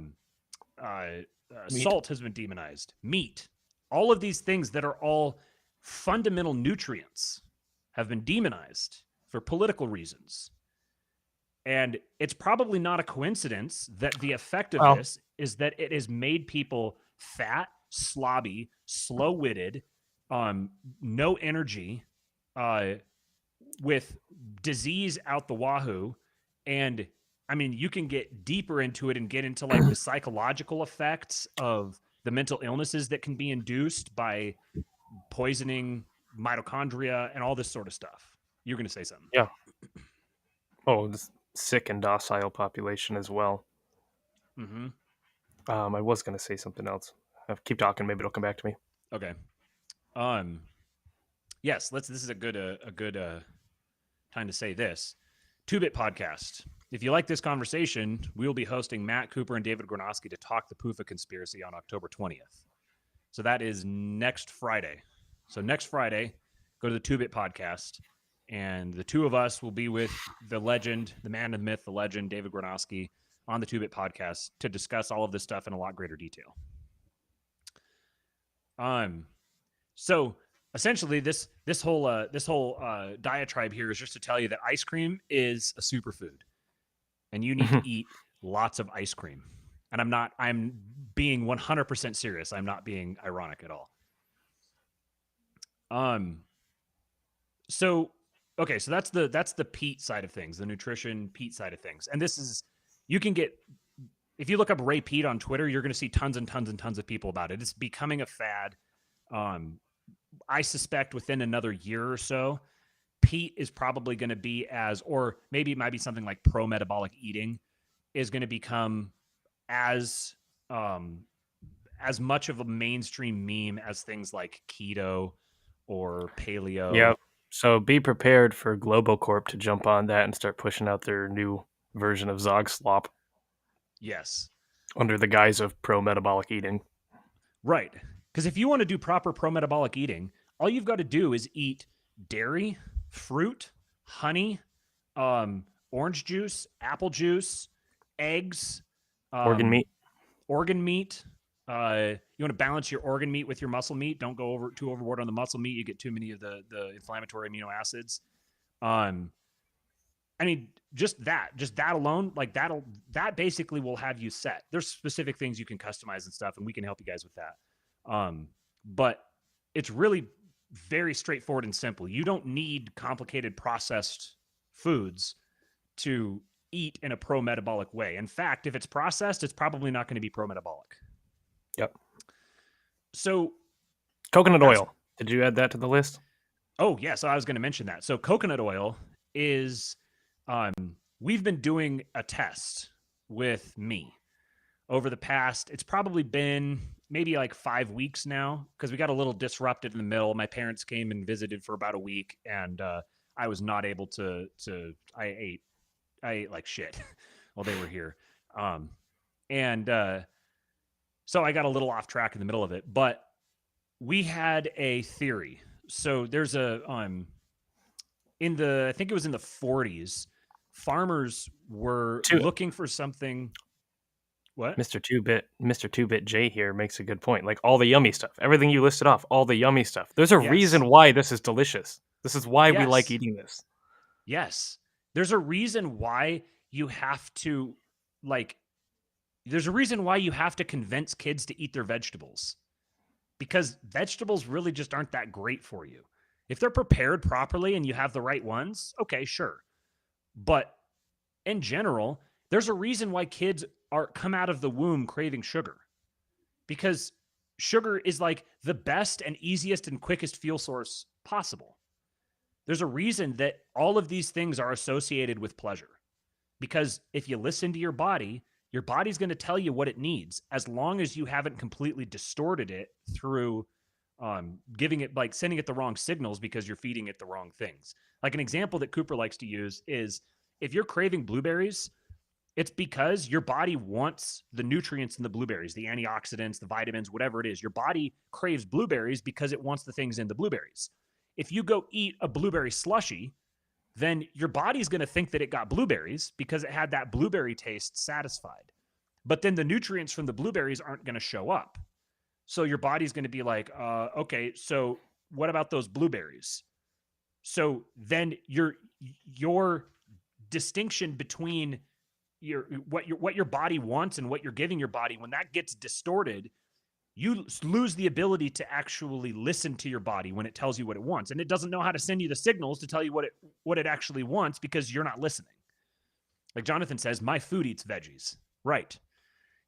B: has been demonized. Meat. All of these things that are all fundamental nutrients have been demonized for political reasons. And it's probably not a coincidence that the effect of this is that it has made people fat, slobby, slow-witted, no energy, with disease out the wahoo. And I mean, you can get deeper into it and get into like the psychological effects of the mental illnesses that can be induced by poisoning mitochondria and all this sort of stuff. You're going to say something.
A: Yeah. Oh, this sick and docile population as well.
B: Mm-hmm.
A: I was going to say something else. Keep talking. Maybe it'll come back to me.
B: Okay. Um. Yes. This is a good time to say this. 2-Bit Podcast. If you like this conversation, we will be hosting Matt Cooper and David Gornosky to talk the PUFA conspiracy on October 20th. So that is next Friday. So next Friday, go to the 2-Bit Podcast, and the two of us will be with the legend, the man, the myth, the legend, David Gornosky, on the 2-Bit Podcast to discuss all of this stuff in a lot greater detail. So essentially, this whole diatribe here is just to tell you that ice cream is a superfood, and you need to eat lots of ice cream. And I'm being 100% serious. I'm not being ironic at all. So that's the Pete side of things, the nutrition Pete side of things. And this is, you can get, if you look up Ray Pete on Twitter, you're going to see tons and tons and tons of people about it. It's becoming a fad. I suspect within another year or so, Pete is probably going to be or maybe it might be something like pro-metabolic eating is going to become as much of a mainstream meme as things like keto or paleo.
A: Yeah. So be prepared for Globocorp to jump on that and start pushing out their new version of Zog Slop.
B: Yes.
A: Under the guise of pro-metabolic eating.
B: Right. Because if you want to do proper pro-metabolic eating, all you've got to do is eat dairy, fruit, honey, orange juice, apple juice, eggs,
A: organ meat.
B: Organ meat. You want to balance your organ meat with your muscle meat. Don't go too overboard on the muscle meat. You get too many of the inflammatory amino acids. I mean, just that alone, like that basically will have you set. There's specific things you can customize and stuff, and we can help you guys with that. But it's really very straightforward and simple. You don't need complicated processed foods to eat in a pro-metabolic way. In fact, if it's processed, it's probably not going to be pro-metabolic.
A: Yep.
B: So
A: coconut oil. Did you add that to the list?
B: Oh, yeah. So I was going to mention that. So coconut oil is, we've been doing a test with me over the past, it's probably been maybe like 5 weeks now, because we got a little disrupted in the middle. My parents came and visited for about a week, and I was not able to I ate like shit while they were here. So I got a little off track in the middle of it, but we had a theory. So there's I think it was in the 40s, farmers were looking for something. What?
A: Mr. 2-Bit J here makes a good point. Like all the yummy stuff, everything you listed off, all the yummy stuff. There's a reason why this is delicious. This is why we like eating this.
B: Yes. There's a reason why you have to convince kids to eat their vegetables, because vegetables really just aren't that great for you. If they're prepared properly and you have the right ones, okay, sure. But in general, there's a reason why kids come out of the womb craving sugar, because sugar is like the best and easiest and quickest fuel source possible. There's a reason that all of these things are associated with pleasure, because if you listen to your body's going to tell you what it needs, as long as you haven't completely distorted it through giving it, like sending it the wrong signals because you're feeding it the wrong things. Like an example that Cooper likes to use is if you're craving blueberries, it's because your body wants the nutrients in the blueberries, the antioxidants, the vitamins, whatever it is. Your body craves blueberries because it wants the things in the blueberries. If you go eat a blueberry slushie, then your body's going to think that it got blueberries because it had that blueberry taste satisfied. But then the nutrients from the blueberries aren't going to show up. So your body's going to be like, okay, so what about those blueberries? So then your distinction between what your body wants and what you're giving your body, when that gets distorted, you lose the ability to actually listen to your body when it tells you what it wants. And it doesn't know how to send you the signals to tell you what it actually wants because you're not listening. Like Jonathan says, my food eats veggies. Right.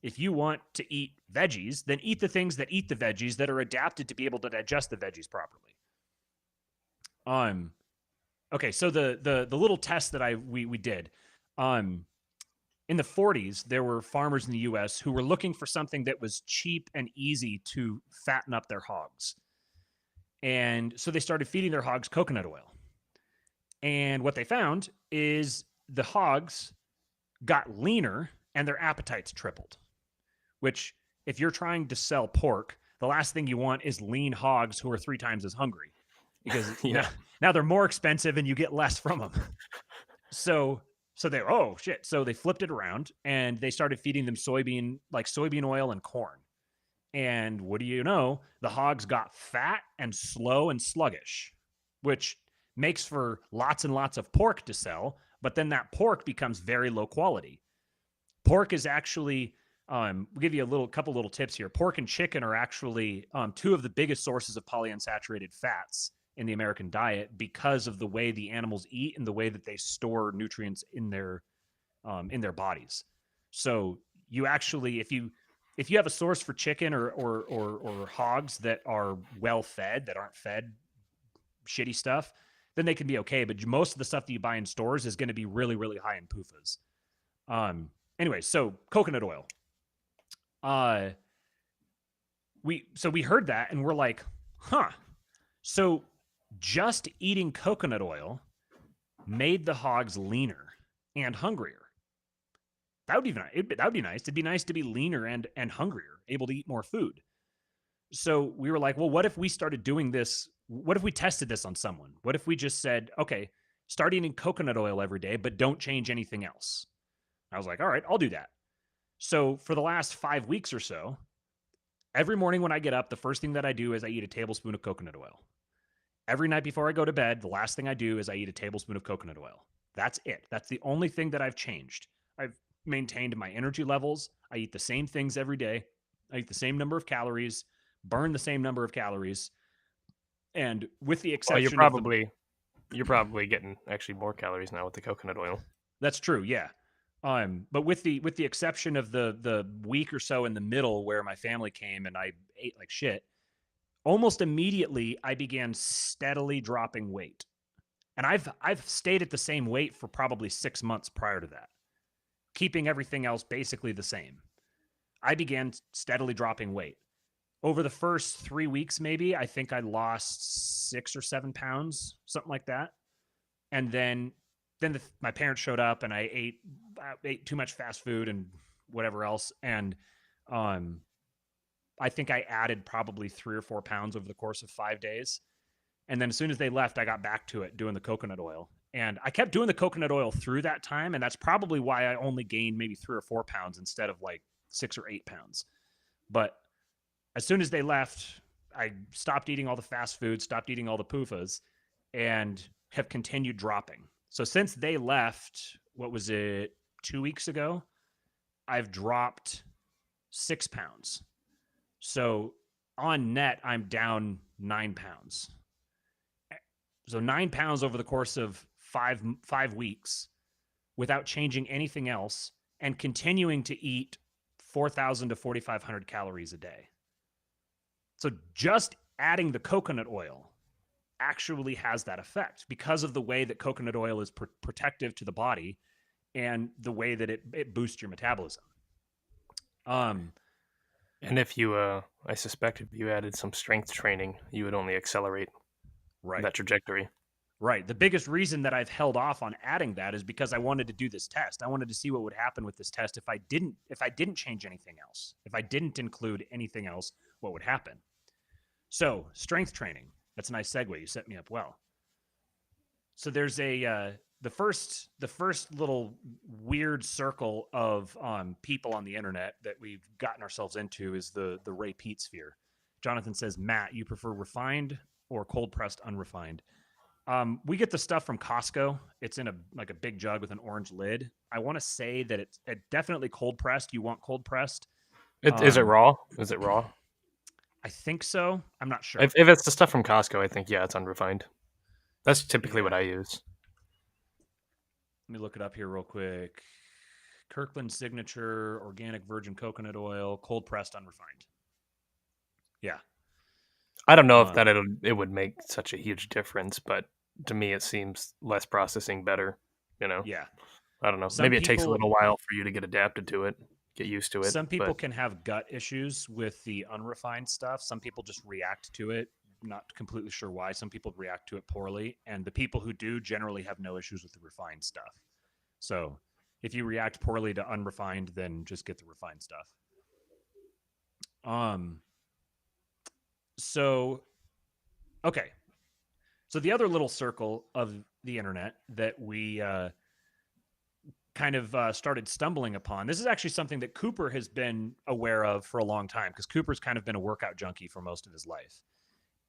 B: If you want to eat veggies, then eat the things that eat the veggies that are adapted to be able to digest the veggies properly. Okay, so the little test that we did, um, in the 40s, there were farmers in the U.S. who were looking for something that was cheap and easy to fatten up their hogs, and so they started feeding their hogs coconut oil. And what they found is the hogs got leaner and their appetites tripled. Which, if you're trying to sell pork, the last thing you want is lean hogs who are 3 times as hungry, because
A: Yeah.
B: now they're more expensive and you get less from them. So they, oh shit, so they flipped it around and they started feeding them soybean oil and corn. And what do you know? The hogs got fat and slow and sluggish, which makes for lots and lots of pork to sell, but then that pork becomes very low quality. Pork is actually, we'll give you a couple little tips here. Pork and chicken are actually two of the biggest sources of polyunsaturated fats in the American diet because of the way the animals eat and the way that they store nutrients in their bodies. So you actually, if you have a source for chicken or hogs that are well fed, that aren't fed shitty stuff, then they can be okay. But most of the stuff that you buy in stores is going to be really, really high in PUFAs. Anyway, so coconut oil. Uh, we heard that and we're like, huh. So just eating coconut oil made the hogs leaner and hungrier. That would be nice. That would be nice. It'd be nice to be leaner and hungrier, able to eat more food. So we were like, well, what if we started doing this? What if we tested this on someone? What if we just said, okay, start eating coconut oil every day, but don't change anything else? I was like, all right, I'll do that. So for the last 5 weeks or so, every morning when I get up, the first thing that I do is I eat a tablespoon of coconut oil. Every night before I go to bed, the last thing I do is I eat a tablespoon of coconut oil. That's it. That's the only thing that I've changed. I've maintained my energy levels. I eat the same things every day. I eat the same number of calories, burn the same number of calories. And with the
A: Oh,
B: exception of the,
A: you're probably getting actually more calories now with the coconut oil.
B: that's true, yeah. But with the exception of the week or so in the middle where my family came and I ate like shit, almost immediately I began steadily dropping weight. And I've stayed at the same weight for probably 6 months prior to that, keeping everything else basically the same. I began steadily dropping weight. Over the first 3 weeks, maybe, I think I lost 6 or 7 pounds, something like that. And then my parents showed up and I ate too much fast food and whatever else. And um, I think I added probably 3 or 4 pounds over the course of 5 days. And then as soon as they left, I got back to it doing the coconut oil. And I kept doing the coconut oil through that time. And that's probably why I only gained maybe 3 or 4 pounds instead of like 6 or 8 pounds. But as soon as they left, I stopped eating all the fast food, stopped eating all the PUFAs, and have continued dropping. So since they left, what was it, 2 weeks ago? I've dropped 6 pounds. So on net, I'm down 9 pounds. So 9 pounds over the course of five weeks without changing anything else and continuing to eat 4,000 to 4,500 calories a day. So just adding the coconut oil actually has that effect because of the way that coconut oil is protective to the body and the way that it boosts your metabolism.
A: And if you, I suspect if you added some strength training, you would only accelerate
B: Right.
A: that trajectory.
B: Right. The biggest reason that I've held off on adding that is because I wanted to do this test. I wanted to see what would happen with this test if I didn't change anything else. If I didn't include anything else, what would happen? So, strength training. That's a nice segue. You set me up well. So there's the first little weird circle of people on the internet that we've gotten ourselves into is the Ray Peat sphere. Jonathan says, Matt, you prefer refined or cold pressed unrefined? We get the stuff from Costco. It's in a big jug with an orange lid. I want to say that it's definitely cold pressed. You want cold pressed.
A: Is it raw? Is it raw?
B: I think so. I'm not sure.
A: If it's the stuff from Costco, I think, yeah, it's unrefined. That's typically what
B: Yeah.
A: I use.
B: Let me look it up here real quick. Kirkland Signature Organic Virgin Coconut Oil, cold pressed unrefined. Yeah.
A: I don't know if it would make such a huge difference, but to me it seems less processing better, you know.
B: Yeah.
A: I don't know.
B: Some
A: Maybe it takes a
B: people
A: little while for you to get adapted to it, get used to it,
B: some
A: but
B: people can have gut issues with the unrefined stuff. Some people just react to it, not completely sure why. Some people react to it poorly, and the people who do generally have no issues with the refined stuff. So, if you react poorly to unrefined, then just get the refined stuff. Um so okay. So the other little circle of the internet that we kind of started stumbling upon. This is actually something that Cooper has been aware of for a long time because Cooper's kind of been a workout junkie for most of his life,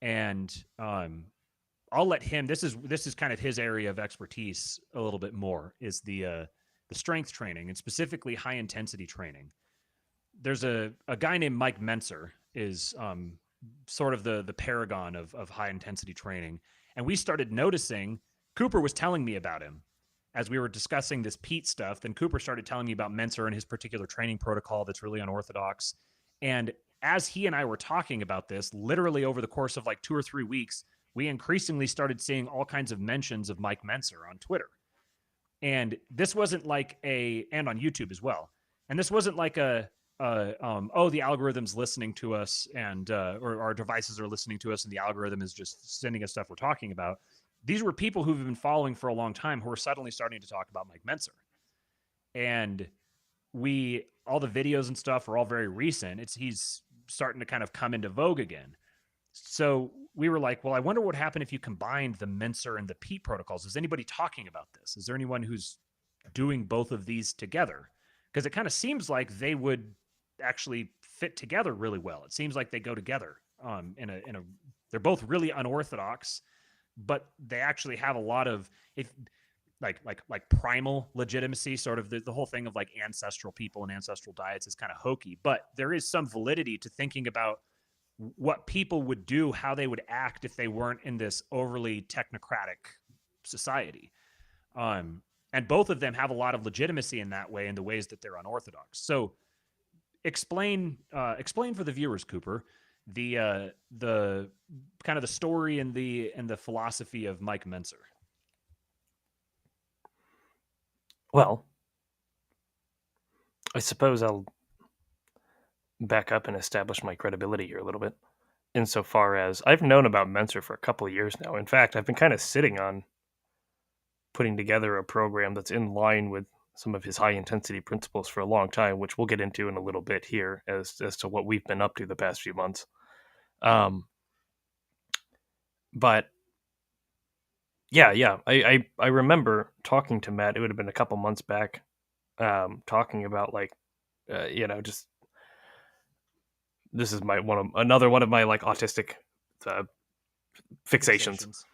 B: and I'll let him. This is kind of his area of expertise a little bit more is the strength training and specifically high intensity training. There's a guy named Mike Menser is sort of the paragon of high intensity training, and we started noticing. Cooper was telling me about him as we were discussing this Pete stuff. Then Cooper started telling me about Menser and his particular training protocol that's really unorthodox. And as he and I were talking about this, literally over the course of like 2 or 3 weeks, we increasingly started seeing all kinds of mentions of Mike Menser on Twitter. And this wasn't like and on YouTube as well. And this wasn't like oh, the algorithm's listening to us and or our devices are listening to us and the algorithm is just sending us stuff we're talking about. These were people who've been following for a long time who are suddenly starting to talk about Mike Menser. And all the videos and stuff are all very recent. He's starting to kind of come into vogue again. So we were like, well, I wonder what would happen if you combined the Menser and the Pete protocols. Is anybody talking about this? Is there anyone who's doing both of these together? Because it kind of seems like they would actually fit together really well. It seems like they go together they're both really unorthodox, but they actually have a lot of if like primal legitimacy, sort of the whole thing of like ancestral people and ancestral diets is kind of hokey, but there is some validity to thinking about what people would do, how they would act if they weren't in this overly technocratic society. Um, and both of them have a lot of legitimacy in that way, in the ways that they're unorthodox. So explain for the viewers, Cooper, the kind of the story and the philosophy of Mike Menser.
A: well, I suppose I'll back up and establish my credibility here a little bit. Insofar as I've known about Menser for a couple of years now. In fact, I've been kind of sitting on putting together a program that's in line with some of his high intensity principles for a long time, which we'll get into in a little bit here as to what we've been up to the past few months. But yeah, I remember talking to Matt. It would have been a couple months back, talking about like, just this is another one of my like autistic uh, fixations.
B: Fixations.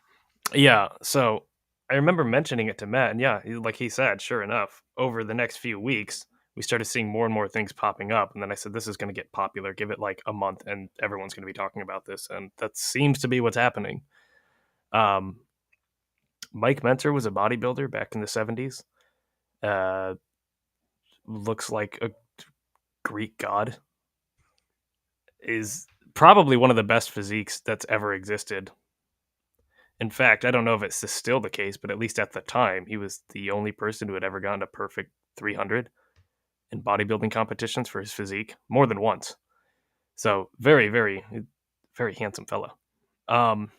A: Yeah, so I remember mentioning it to Matt, and yeah, like he said, sure enough, over the next few weeks, we started seeing more and more things popping up. And then I said, this is going to get popular. Give it like a month, and everyone's going to be talking about this. And that seems to be what's happening. Um, Mike Mentor was a bodybuilder back in the 70s. Looks like a Greek god. Is probably one of the best physiques that's ever existed. In fact, I don't know if it's still the case, but at least at the time, he was the only person who had ever gotten a perfect 300 in bodybuilding competitions for his physique more than once. So very, very, very handsome fella. Um,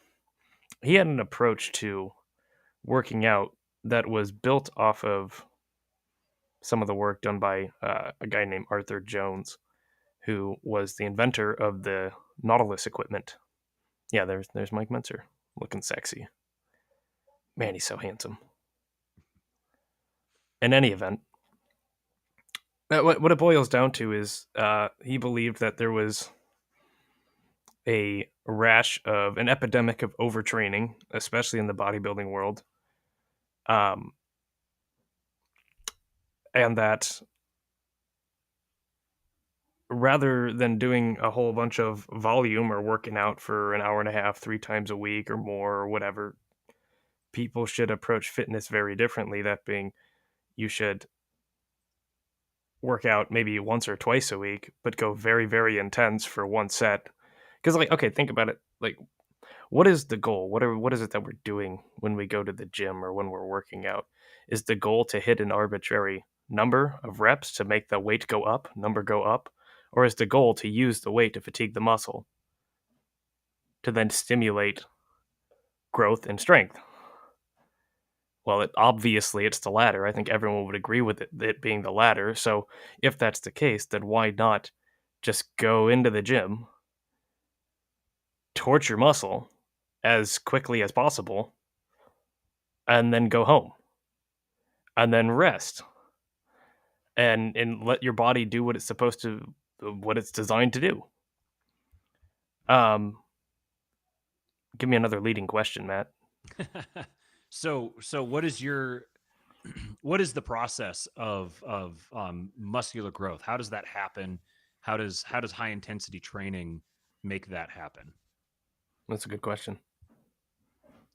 A: he had an approach to working out that was built off of some of the work done by a guy named Arthur Jones, who was the inventor of the Nautilus equipment. Yeah, there's Mike Menser looking sexy. Man, he's so handsome. In any event, what it boils down to is he believed that there was a rash of an epidemic of overtraining, especially in the bodybuilding world, um, and that rather than doing a whole bunch of volume or working out for an hour and a half, 3 times a week or more or whatever, people should approach fitness very differently. That being, you should work out maybe once or twice a week, but go very, very intense for one set. Because, like, okay, think about it. Like, what is the goal? What is it that we're doing when we go to the gym or when we're working out? Is the goal to hit an arbitrary number of reps to make the weight go up, number go up, or is the goal to use the weight to fatigue the muscle to then stimulate growth and strength? Well, obviously it's the latter. I think everyone would agree with it being the latter. So if that's the case, then why not just go into the gym, torture muscle as quickly as possible, and then go home and then rest and let your body do what it's supposed to, what it's designed to do. Um, Give me another leading question, Matt.
B: So what is your what is the process of muscular growth? How does that happen? How does high intensity training make that happen?
A: That's a good question.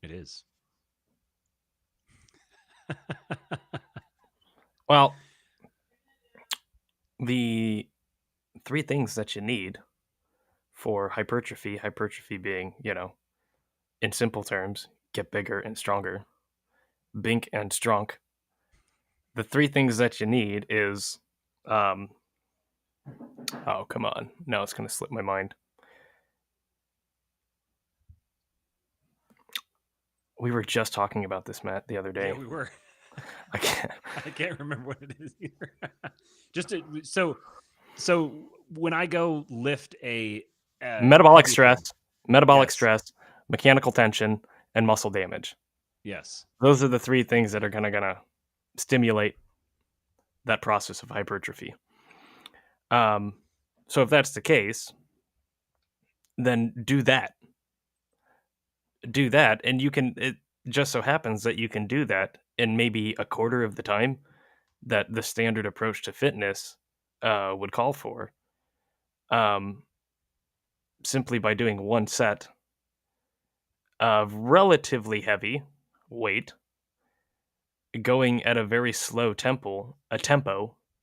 B: It is.
A: Well, the three things that you need for hypertrophy being, in simple terms, get bigger and stronger, bink and strong. The three things that you need is, um, oh, come on. Now it's going to slip my mind. We were just talking about this, Matt, the other day.
B: Yeah, we were.
A: I can't.
B: I can't remember what it is either. So when I go lift a
A: Metabolic
B: heavy
A: stress,
B: thing,
A: metabolic
B: yes,
A: stress, mechanical tension, and muscle damage.
B: yes,
A: Those are the three things that are gonna stimulate that process of hypertrophy. Um, so if that's the case, then do that. Do that, and you can. It just so happens that you can do that in maybe a quarter of the time that the standard approach to fitness would call for. Um, Simply by doing one set of relatively heavy weight, going at a very slow tempo,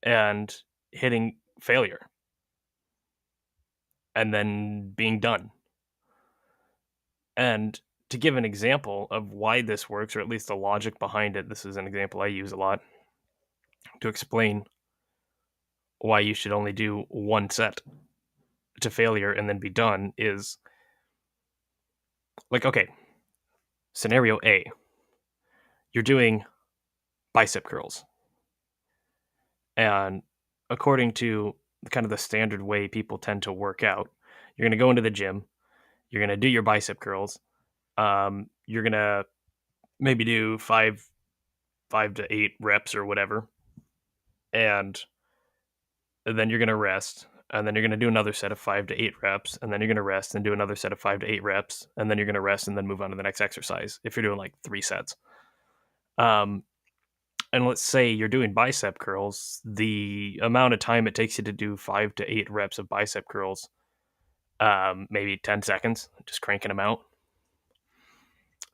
A: and hitting failure, and then being done. And to give an example of why this works, or at least the logic behind it, this is an example I use a lot to explain why you should only do one set to failure and then be done is like, okay, scenario A, you're doing bicep curls. And according to kind of the standard way people tend to work out, you're going to go into the gym, you're going to do your bicep curls. You're going to maybe do five to eight reps or whatever. And then you're going to rest. And then you're going to do another set of 5 to 8 reps. And then you're going to rest and do another set of 5 to 8 reps. And then you're going to rest and then move on to the next exercise if you're doing like 3 sets. And let's say you're doing bicep curls, the amount of time it takes you to do 5 to 8 reps of bicep curls, maybe 10 seconds, just cranking them out.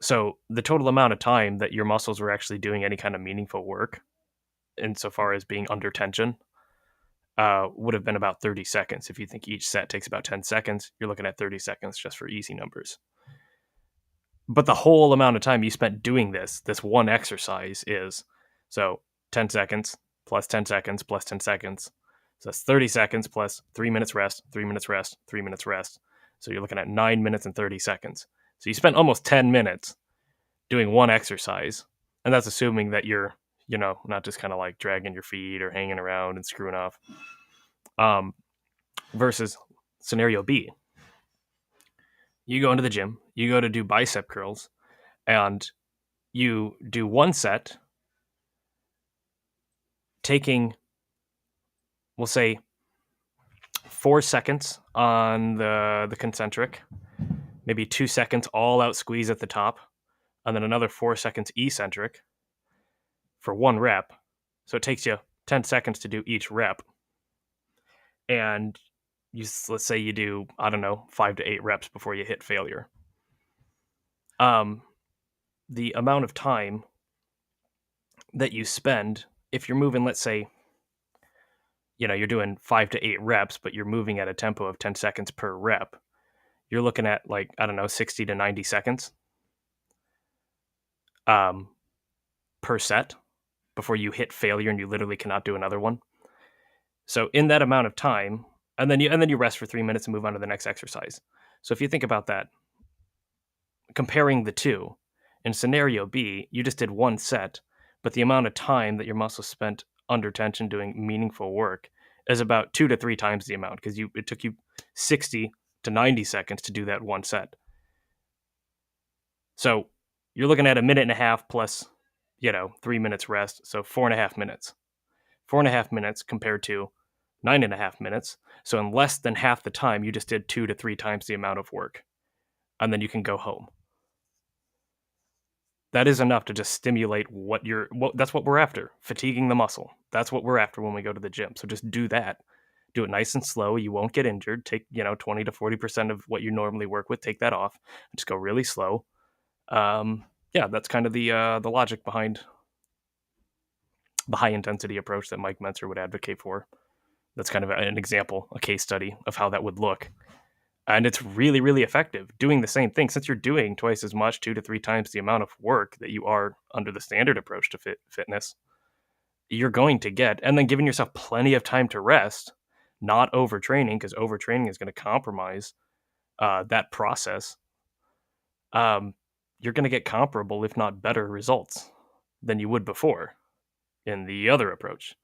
A: So the total amount of time that your muscles were actually doing any kind of meaningful work, insofar as being under tension, would have been about 30 seconds. If you think each set takes about 10 seconds, you're looking at 30 seconds just for easy numbers. But the whole amount of time you spent doing this one exercise is, so 10 seconds plus 10 seconds plus 10 seconds. So that's 30 seconds plus 3 minutes rest, 3 minutes rest, 3 minutes rest. So you're looking at 9 minutes and 30 seconds. So you spent almost 10 minutes doing one exercise. And that's assuming that you're, not just kind of like dragging your feet or hanging around and screwing off. Versus scenario B. You go into the gym, you go to do bicep curls, and you do one set taking, we'll say, 4 seconds on the concentric, maybe 2 seconds all out squeeze at the top, and then another 4 seconds eccentric for one rep. So it takes you 10 seconds to do each rep. And let's say you do, 5 to 8 reps before you hit failure. The amount of time that you spend, if you're moving, let's say, you're doing 5 to 8 reps, but you're moving at a tempo of 10 seconds per rep, you're looking at like, I don't know, 60 to 90 seconds um, per set before you hit failure and you literally cannot do another one. So in that amount of time, and then you rest for 3 minutes and move on to the next exercise. So if you think about that, comparing the two, in scenario B, you just did one set, but the amount of time that your muscles spent under tension doing meaningful work is about 2 to 3 times the amount because it took you 60 to 90 seconds to do that one set. So you're looking at a minute and a half plus, 3 minutes rest, so 4.5 minutes. 4.5 minutes compared to 9.5 minutes. So in less than half the time, you just did 2 to 3 times the amount of work, and then you can go home. That is enough to just stimulate that's what we're after, fatiguing the muscle. That's what we're after when we go to the gym. So just do that. Do it nice and slow. You won't get injured. Take, 20 to 40% of what you normally work with, take that off. Just go really slow. Yeah, that's kind of the logic behind the high intensity approach that Mike Mentzer would advocate for. That's kind of an example, a case study of how that would look. And it's really, really effective doing the same thing. Since you're doing twice as much, 2 to 3 times the amount of work that you are under the standard approach to fitness, you're going to get, and then giving yourself plenty of time to rest, not overtraining, because overtraining is going to compromise that process. You're going to get comparable, if not better, results than you would before in the other approach.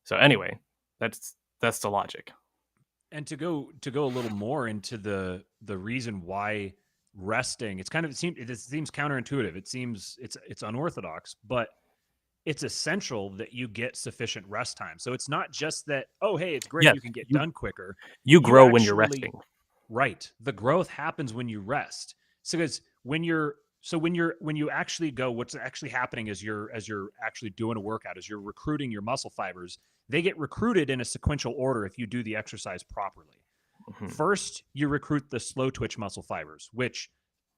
A: So anyway, that's the logic.
B: And to go a little more into the reason why resting, it seems counterintuitive. It seems it's unorthodox, but it's essential that you get sufficient rest time. So it's not just that, oh, hey, it's great
A: Yes,
B: you can get done quicker.
A: you
B: You
A: grow when you're resting.
B: right. The growth happens when you rest. So because when you actually go, what's actually happening is as you're actually doing a workout, as you're recruiting your muscle fibers, they get recruited in a sequential order if you do the exercise properly.
A: Mm-hmm.
B: First, you recruit the slow twitch muscle fibers, which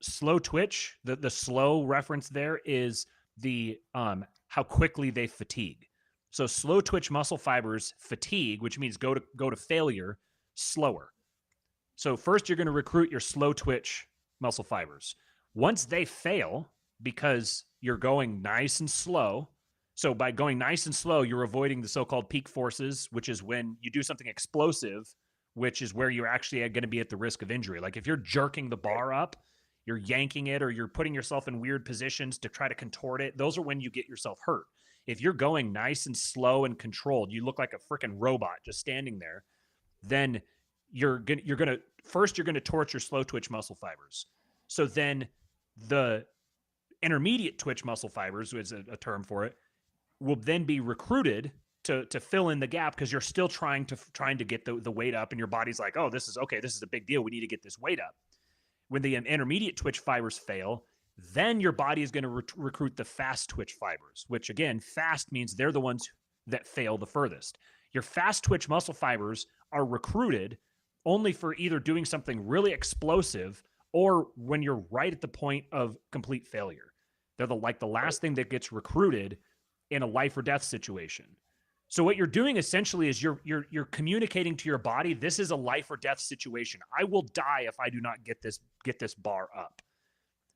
B: slow twitch, the slow reference there is the how quickly they fatigue. So slow twitch muscle fibers fatigue, which means go to failure slower. So first you're going to recruit your slow twitch muscle fibers. Once they fail because you're going nice and slow, so by going nice and slow, you're avoiding the so-called peak forces, which is when you do something explosive, which is where you're actually going to be at the risk of injury. Like if you're jerking the bar up, you're yanking it, or you're putting yourself in weird positions to try to contort it, those are when you get yourself hurt. If you're going nice and slow and controlled, you look like a freaking robot just standing there, then you're gonna torch your slow twitch muscle fibers. So then the intermediate twitch muscle fibers is a term for it, will then be recruited to fill in the gap because you're still trying to get the weight up, and your body's like, oh, this is a big deal. We need to get this weight up. When the intermediate twitch fibers fail, then your body is going to recruit the fast twitch fibers, which again, fast means they're the ones that fail the furthest. Your fast twitch muscle fibers are recruited only for either doing something really explosive or when you're right at the point of complete failure. They're the last thing that gets recruited in a life or death situation. So what you're doing essentially is you're communicating to your body, this is a life or death situation. I will die if I do not get this bar up.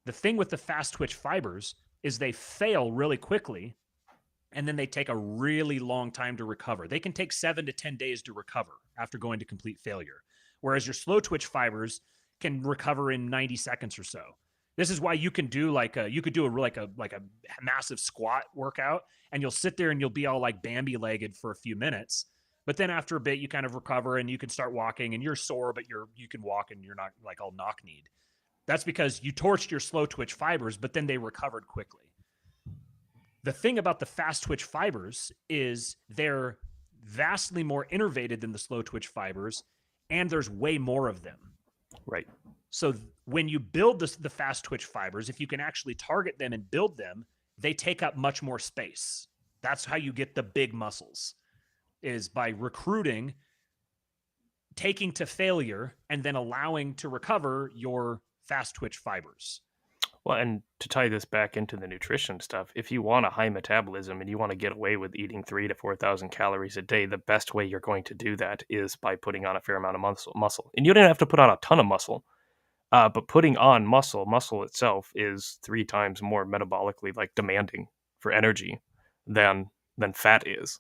B: The thing with the fast twitch fibers is they fail really quickly, and then they take a really long time to recover. They can take 7 to 10 days to recover after going to complete failure, whereas your slow twitch fibers can recover in 90 seconds or so. This is why you can do like a massive squat workout, and you'll sit there and you'll be all like Bambi legged for a few minutes. But then after a bit, you kind of recover and you can start walking, and you're sore, but you can walk and you're not like all knock kneed. That's because you torched your slow twitch fibers, but then they recovered quickly. The thing about the fast twitch fibers is they're vastly more innervated than the slow twitch fibers, and there's way more of them.
A: Right.
B: So when you build the fast twitch fibers, if you can actually target them and build them, they take up much more space. That's how you get the big muscles, is by recruiting, taking to failure, and then allowing to recover your fast twitch fibers.
A: Well, and to tie this back into the nutrition stuff, if you want a high metabolism and you want to get away with eating 3,000 to 4,000 calories a day, the best way you're going to do that is by putting on a fair amount of muscle. And you don't have to put on a ton of muscle. But putting on muscle itself is 3 times more metabolically, like, demanding for energy than fat is.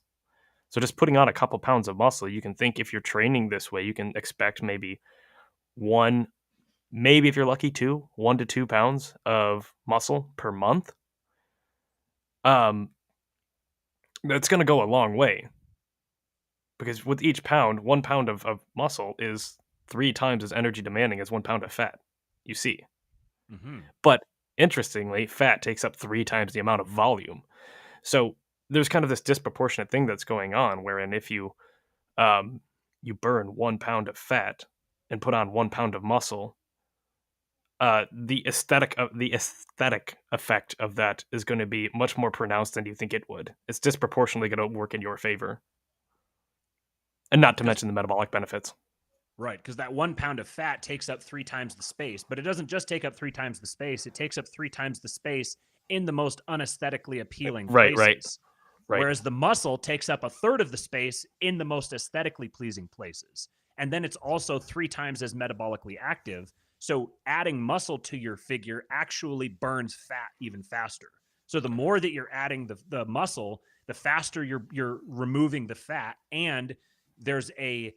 A: So just putting on a couple pounds of muscle, you can think if you're training this way, you can expect maybe 1, maybe if you're lucky 2, 1 to 2 pounds of muscle per month. Um, that's gonna go a long way because with each pound, 1 pound of muscle is 3 times as energy demanding as 1 pound of fat, you see.
B: Mm-hmm.
A: But interestingly, fat takes up 3 times the amount of volume. So there's kind of this disproportionate thing that's going on wherein if um, you burn 1 pound of fat and put on 1 pound of muscle, the aesthetic effect of that is gonna be much more pronounced than you think it would. It's disproportionately gonna work in your favor, and not to
B: Because
A: mention the metabolic benefits.
B: Right, because that 1 pound of fat takes up 3 times the space, but it doesn't just take up 3 times the space, it takes up 3 times the space in the most unaesthetically appealing
A: Right, right,
B: places.
A: right.
B: Whereas the muscle takes up a third of the space in the most aesthetically pleasing places. And then it's also 3 times as metabolically active. So adding muscle to your figure actually burns fat even faster. So the more that you're adding the muscle, the faster you're removing the fat, and there's a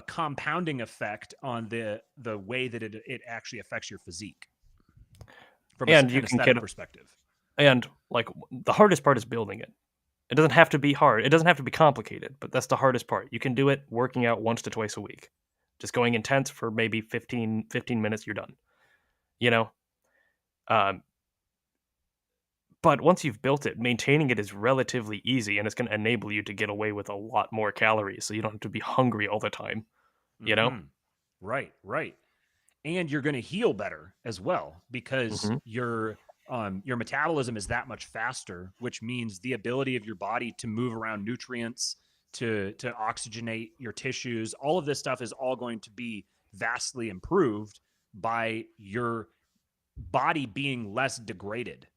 B: compounding effect on the way that it actually affects your physique from
A: And you
B: an
A: can get
B: aesthetic perspective.
A: and, like, the hardest part is building it. It doesn't have to be hard, it doesn't have to be complicated, but that's the hardest part. You can do it working out once to twice a week. Just going intense for maybe 15 minutes, you're done, you know? Um, but once you've built it, maintaining it is relatively easy, and it's gonna enable you to get away with a lot more calories, so you don't have to be hungry all the time, you know?
B: Mm-hmm. Right, right. And you're going to heal better as well because
A: Mhm.
B: your metabolism is that much faster, which means the ability of your body to move around nutrients, to oxygenate your tissues, all of this stuff is all going to be vastly improved by your body being less degraded.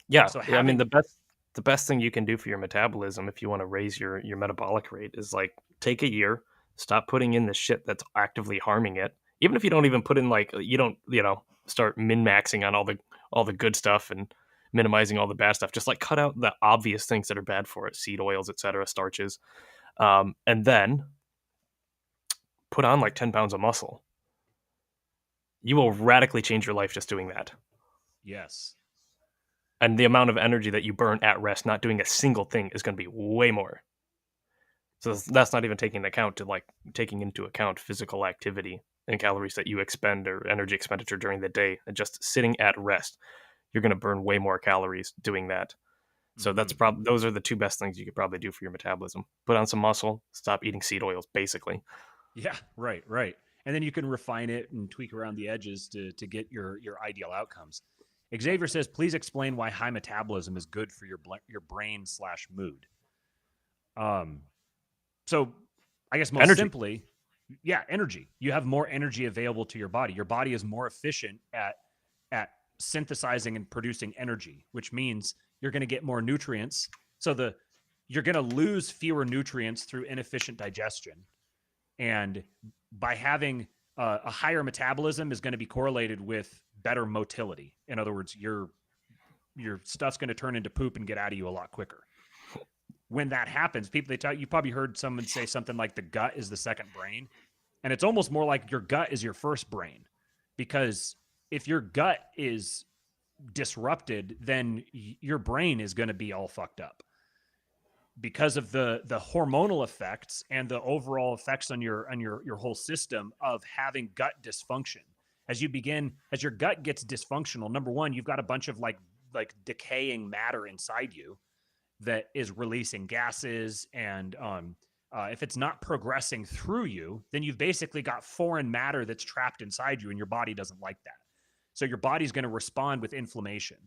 A: Yeah,
B: So
A: I mean,
B: having
A: the best thing you can do for your metabolism if you wanna raise your metabolic rate is, like, take a year, stop putting in the shit that's actively harming it. Even if you don't even put in, like, you don't, start min-maxing on all the good stuff and minimizing all the bad stuff. Just, like, cut out the obvious things that are bad for it, seed oils, etcetera, starches, and then put on, like, 10 pounds of muscle. You will radically change your life just doing that.
B: yes.
A: And the amount of energy that you burn at rest not doing a single thing is gonna be way more. So that's not even taking into account physical activity and calories that you expend or energy expenditure during the day. And just sitting at rest, you're going to burn way more calories doing that. So
B: Mm-hmm.
A: those are the two best things you could probably do for your metabolism. Put on some muscle, stop eating seed oils, basically.
B: Yeah, right, right. And then you can refine it and tweak around the edges to get your ideal outcomes. Xavier says, please explain why high metabolism is good for your brain slash mood. Um, so I guess most
A: Energy.
B: simply, yeah, energy. You have more energy available to your body. Your body is more efficient at synthesizing and producing energy, which means you're going to get more nutrients. So you're going to lose fewer nutrients through inefficient digestion, and by having a higher metabolism is going to be correlated with better motility. In other words, your stuff's going to turn into poop and get out of you a lot quicker. When that happens, you probably heard someone say something like the gut is the second brain, and it's almost more like your gut is your first brain, because if your gut is disrupted, then your brain is going to be all fucked up because of the hormonal effects and the overall effects on your whole system of having gut dysfunction. As your gut gets dysfunctional, number one, you've got a bunch of like decaying matter inside you that is releasing gases, and if it's not progressing through you, then you've basically got foreign matter that's trapped inside you, and your body doesn't like that. So your body's going to respond with inflammation.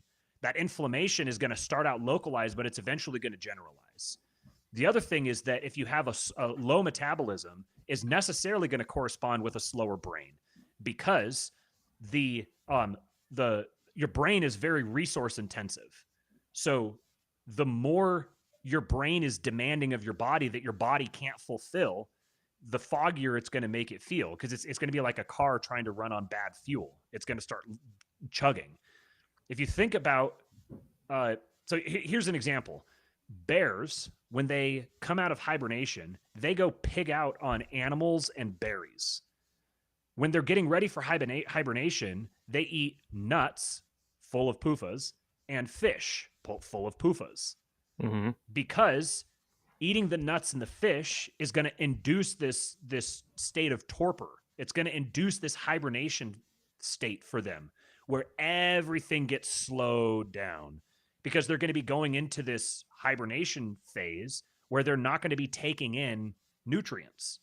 B: That inflammation is going to start out localized, but it's eventually going to generalize. The other thing is that if you have a low metabolism, is necessarily going to correspond with a slower brain, because the your brain is very resource intensive. So the more your brain is demanding of your body that your body can't fulfill, the foggier it's going to make it feel, because it's going to be like a car trying to run on bad fuel. It's going to start chugging. If you think about, here's an example. Bears, when they come out of hibernation, they go pig out on animals and berries. When they're getting ready for hibernation, they eat nuts full of PUFAs and fish full of PUFAs.
A: Mm-hmm.
B: Because eating the nuts and the fish is going to induce this state of torpor. It's going to induce this hibernation state for them, where everything gets slowed down, because they're going to be going into this hibernation phase where they're not going to be taking in nutrients.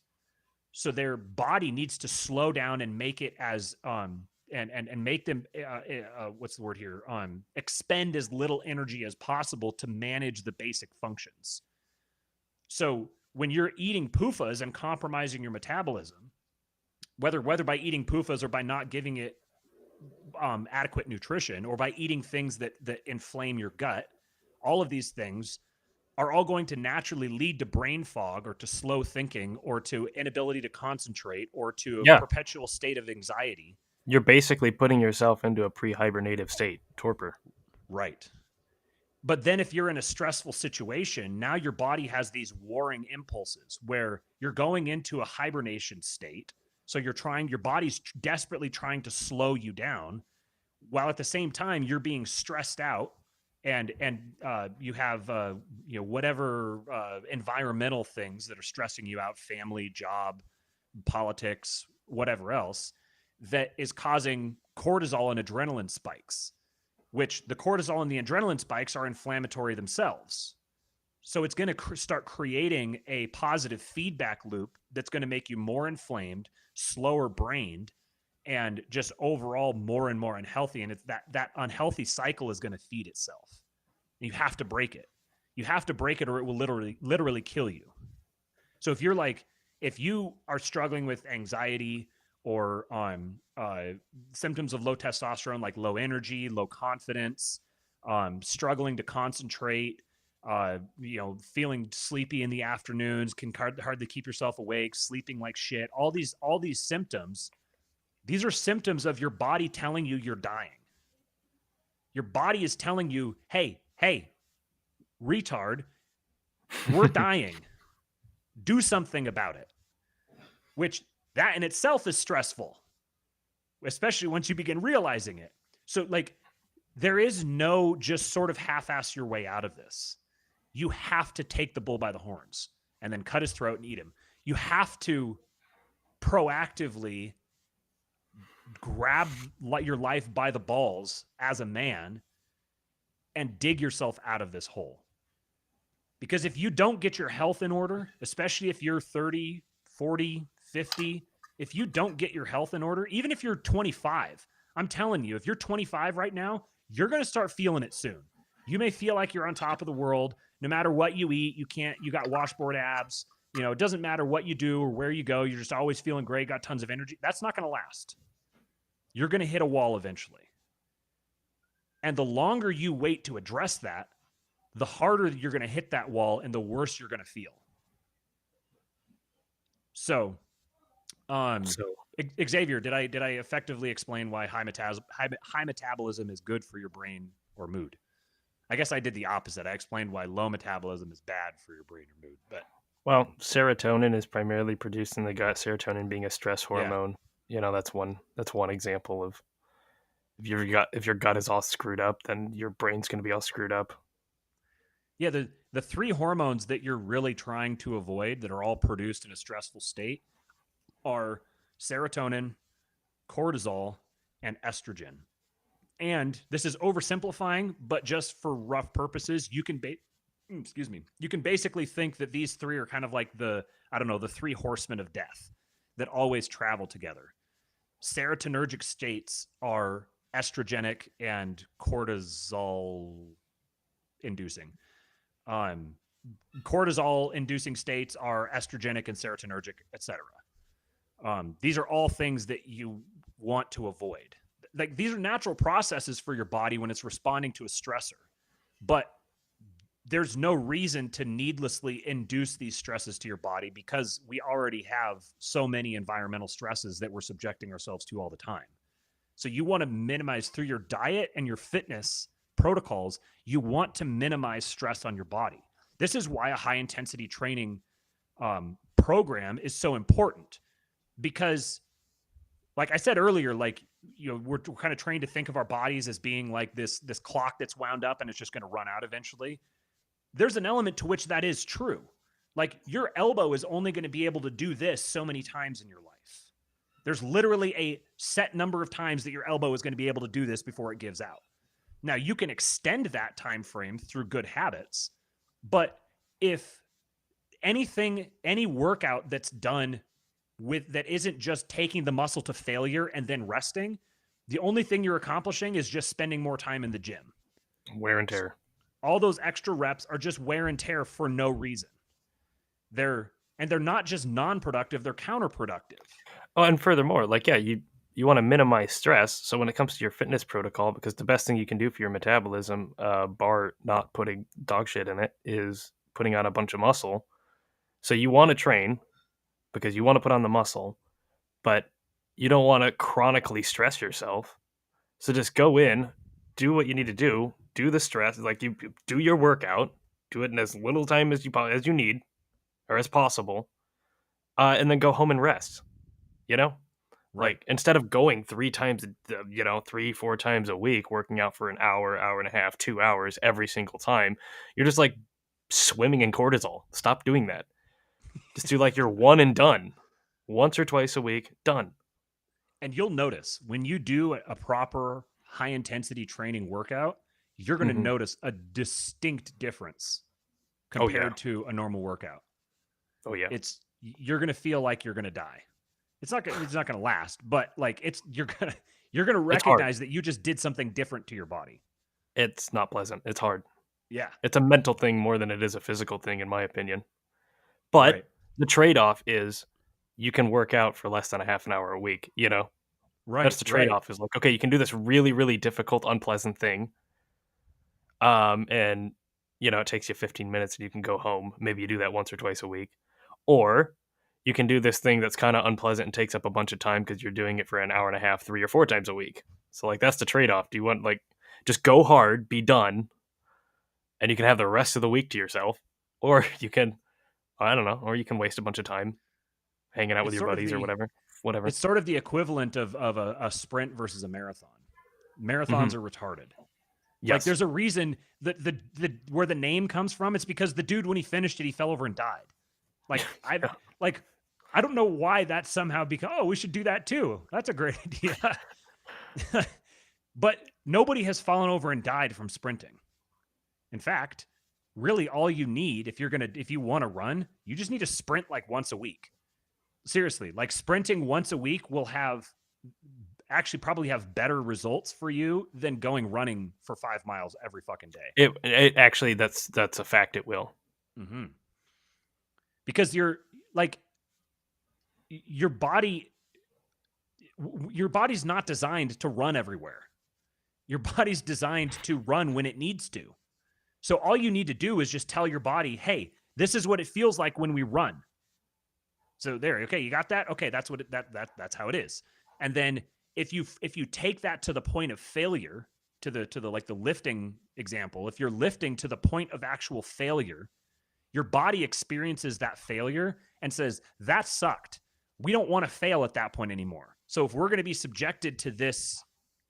B: So their body needs to slow down and make it as and make them what's the word here? Expend as little energy as possible to manage the basic functions. So when you're eating PUFAs and compromising your metabolism, whether by eating PUFAs or by not giving it adequate nutrition, or by eating things that inflame your gut, all of these things are all going to naturally lead to brain fog, or to slow thinking, or to inability to concentrate, or to a perpetual state of anxiety.
A: You're basically putting yourself into a pre-hibernative state, torpor.
B: Right. But then if you're in a stressful situation, now your body has these warring impulses where you're going into a hibernation state. So your body's desperately trying to slow you down, while at the same time you're being stressed out, and you have whatever environmental things that are stressing you out, family, job, politics, whatever else, that is causing cortisol and adrenaline spikes, which the cortisol and the adrenaline spikes are inflammatory themselves. So it's going to start creating a positive feedback loop that's going to make you more inflamed, slower brained, and just overall more and more unhealthy. And it's that unhealthy cycle is going to feed itself. You have to break it. You have to break it, or it will literally kill you. So if you are struggling with anxiety, or symptoms of low testosterone, like low energy, low confidence, struggling to concentrate, feeling sleepy in the afternoons, can hardly keep yourself awake, sleeping like shit, all these symptoms, these are symptoms of your body telling you you're dying. Your body is telling you, hey, retard, we're dying. Do something about it. Which, that in itself is stressful, especially once you begin realizing it. So there is no just sort of half-ass your way out of this. You have to take the bull by the horns and then cut his throat and eat him. You have to proactively grab your life by the balls as a man and dig yourself out of this hole. Because if you don't get your health in order, especially if you're 30, 40, 50, if you don't get your health in order, even if you're 25, I'm telling you, if you're 25 right now, you're going to start feeling it soon. You may feel like you're on top of the world. No matter what you eat, you got washboard abs. It doesn't matter what you do or where you go. You're just always feeling great, got tons of energy. That's not going to last. You're going to hit a wall eventually. And the longer you wait to address that, the harder you're going to hit that wall and the worse you're going to feel. So, Xavier, did I effectively explain why high metabolism is good for your brain or mood? I guess I did the opposite. I explained why low metabolism is bad for your brain or mood. But
A: serotonin is primarily produced in the gut. Serotonin being a stress hormone. Yeah. That's one example of if your gut is all screwed up, then your brain's going to be all screwed up.
B: Yeah, the three hormones that you're really trying to avoid that are all produced in a stressful state are serotonin, cortisol, and estrogen. And this is oversimplifying, but just for rough purposes, you can basically think that these three are kind of like the three horsemen of death that always travel together. Serotonergic states are estrogenic and cortisol inducing. Cortisol inducing states are estrogenic and serotonergic, etc. These are all things that you want to avoid. These are natural processes for your body when it's responding to a stressor, but there's no reason to needlessly induce these stresses to your body because we already have so many environmental stresses that we're subjecting ourselves to all the time. So you want to minimize through your diet and your fitness protocols, you want to minimize stress on your body. This is why a high intensity training program is so important, because like I said earlier, like, you know, we're kind of trained to think of our bodies as being like this clock that's wound up and it's just going to run out eventually. There's an element to which that is true. Like, your elbow is only going to be able to do this so many times in your life. There's literally a set number of times that your elbow is going to be able to do this before it gives out. Now, you can extend that time frame through good habits, but if any workout that's done with that isn't just taking the muscle to failure and then resting, the only thing you're accomplishing is just spending more time in the gym.
A: Wear and tear.
B: All those extra reps are just wear and tear for no reason. They're not just non-productive, they're counterproductive.
A: Oh, and furthermore, like, yeah, you want to minimize stress. So when it comes to your fitness protocol, because the best thing you can do for your metabolism, bar not putting dog shit in it, is putting on a bunch of muscle. So you want to train because you want to put on the muscle, but you don't want to chronically stress yourself. So just go in, do what you need to do the stress, like, you do your workout, do it in as little time as you need or as possible, and then go home and rest. You know,
B: Right.
A: like, instead of going 3, 4 times a week, working out for an hour, hour and a half, 2 hours every single time, you're just like swimming in cortisol. Stop doing that. Just do like your one and done, once or twice a week, done.
B: And you'll notice when you do a proper high intensity training workout, you're going to
A: Mhm.
B: notice a distinct difference
A: Oh, yeah.
B: compared to a normal workout.
A: Oh, yeah.
B: You're going to feel like you're going to die. It's not going to last, but like, you're going to
A: It's hard.
B: recognize that you just did something different to your body.
A: It's not pleasant. It's hard.
B: Yeah.
A: It's a mental thing more than it is a physical thing, in my opinion. But
B: Right.
A: the trade-off is you can work out for less than a half an hour a week, you know?
B: Right.
A: That's the trade-off, is like, okay, you can do this really, really difficult, unpleasant thing. And, you know, it takes you 15 minutes and you can go home. Maybe you do that once or twice a week. Or you can do this thing that's kind of unpleasant and takes up a bunch of time because you're doing it for an hour and a half, 3 or 4 times a week. So, like, that's the trade-off. Do you want, like, just go hard, be done, and you can have the rest of the week to yourself? Or you can, I don't know, or you can waste a bunch of time hanging out with
B: It's
A: your
B: sort of
A: buddies or whatever.
B: it's sort of the equivalent of a sprint versus a marathon. Marathons
A: Mhm.
B: are retarded. Like,
A: Yes.
B: there's a reason that the where the name comes from. It's because the dude, when he finished it, he fell over and died. Like, I don't know why that somehow become, oh, we should do that too. That's a great idea. But nobody has fallen over and died from sprinting. In fact, really all you need, if you want to run, you just need to sprint like once a week. Seriously, like, sprinting once a week will probably have better results for you than going running for 5 miles every fucking day.
A: It actually, that's a fact. It will.
B: Mm-hmm. Because you're like, your body's not designed to run everywhere. Your body's designed to run when it needs to. So all you need to do is just tell your body, hey, this is what it feels like when we run. So there, okay, you got that? Okay, that's what that's how it is. And then if you take that to the point of failure, to the like the lifting example, if you're lifting to the point of actual failure, your body experiences that failure and says, that sucked. We don't want to fail at that point anymore. So if we're going to be subjected to this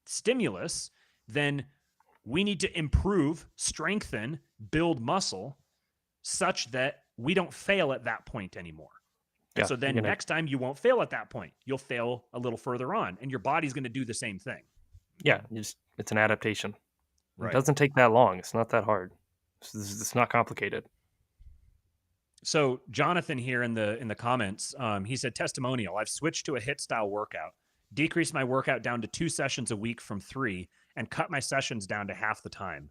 B: stimulus, then we need to improve, strengthen, build muscle such that we don't fail at that point anymore.
A: Yeah,
B: So then next time you won't fail at that point. You'll fail a little further on, and your body's going to do the same thing.
A: Yeah, it's an adaptation.
B: Right.
A: It doesn't take that long. It's not that hard. It's not complicated.
B: So Jonathan here in the comments, he said, testimonial. I've switched to a HIIT style workout, decreased my workout down to 2 sessions a week from 3, and cut my sessions down to half the time.